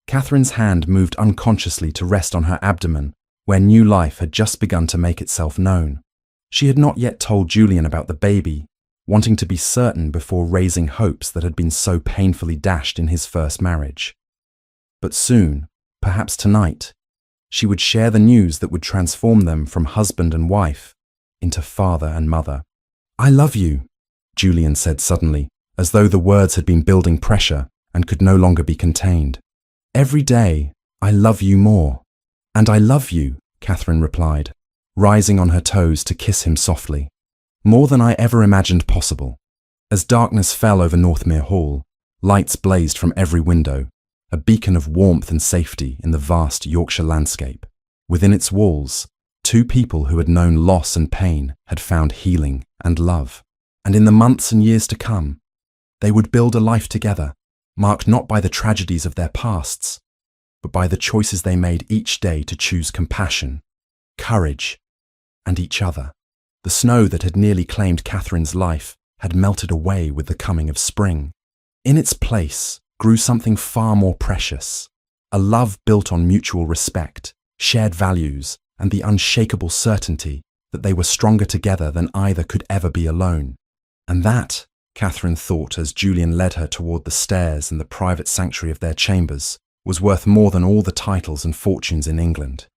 Catherine's hand moved unconsciously to rest on her abdomen, where new life had just begun to make itself known. She had not yet told Julian about the baby, wanting to be certain before raising hopes that had been so painfully dashed in his first marriage. But soon, perhaps tonight, she would share the news that would transform them from husband and wife into father and mother. "I love you," Julian said suddenly, as though the words had been building pressure and could no longer be contained. "Every day, I love you more." "And I love you," Catherine replied, rising on her toes to kiss him softly. "More than I ever imagined possible." As darkness fell over Northmere Hall, lights blazed from every window, a beacon of warmth and safety in the vast Yorkshire landscape. Within its walls, 2 people who had known loss and pain had found healing and love. And in the months and years to come, they would build a life together, marked not by the tragedies of their pasts, but by the choices they made each day to choose compassion, courage, and each other. The snow that had nearly claimed Catherine's life had melted away with the coming of spring. In its place grew something far more precious, a love built on mutual respect, shared values, and the unshakable certainty that they were stronger together than either could ever be alone. And that, Catherine thought as Julian led her toward the stairs and the private sanctuary of their chambers, was worth more than all the titles and fortunes in England.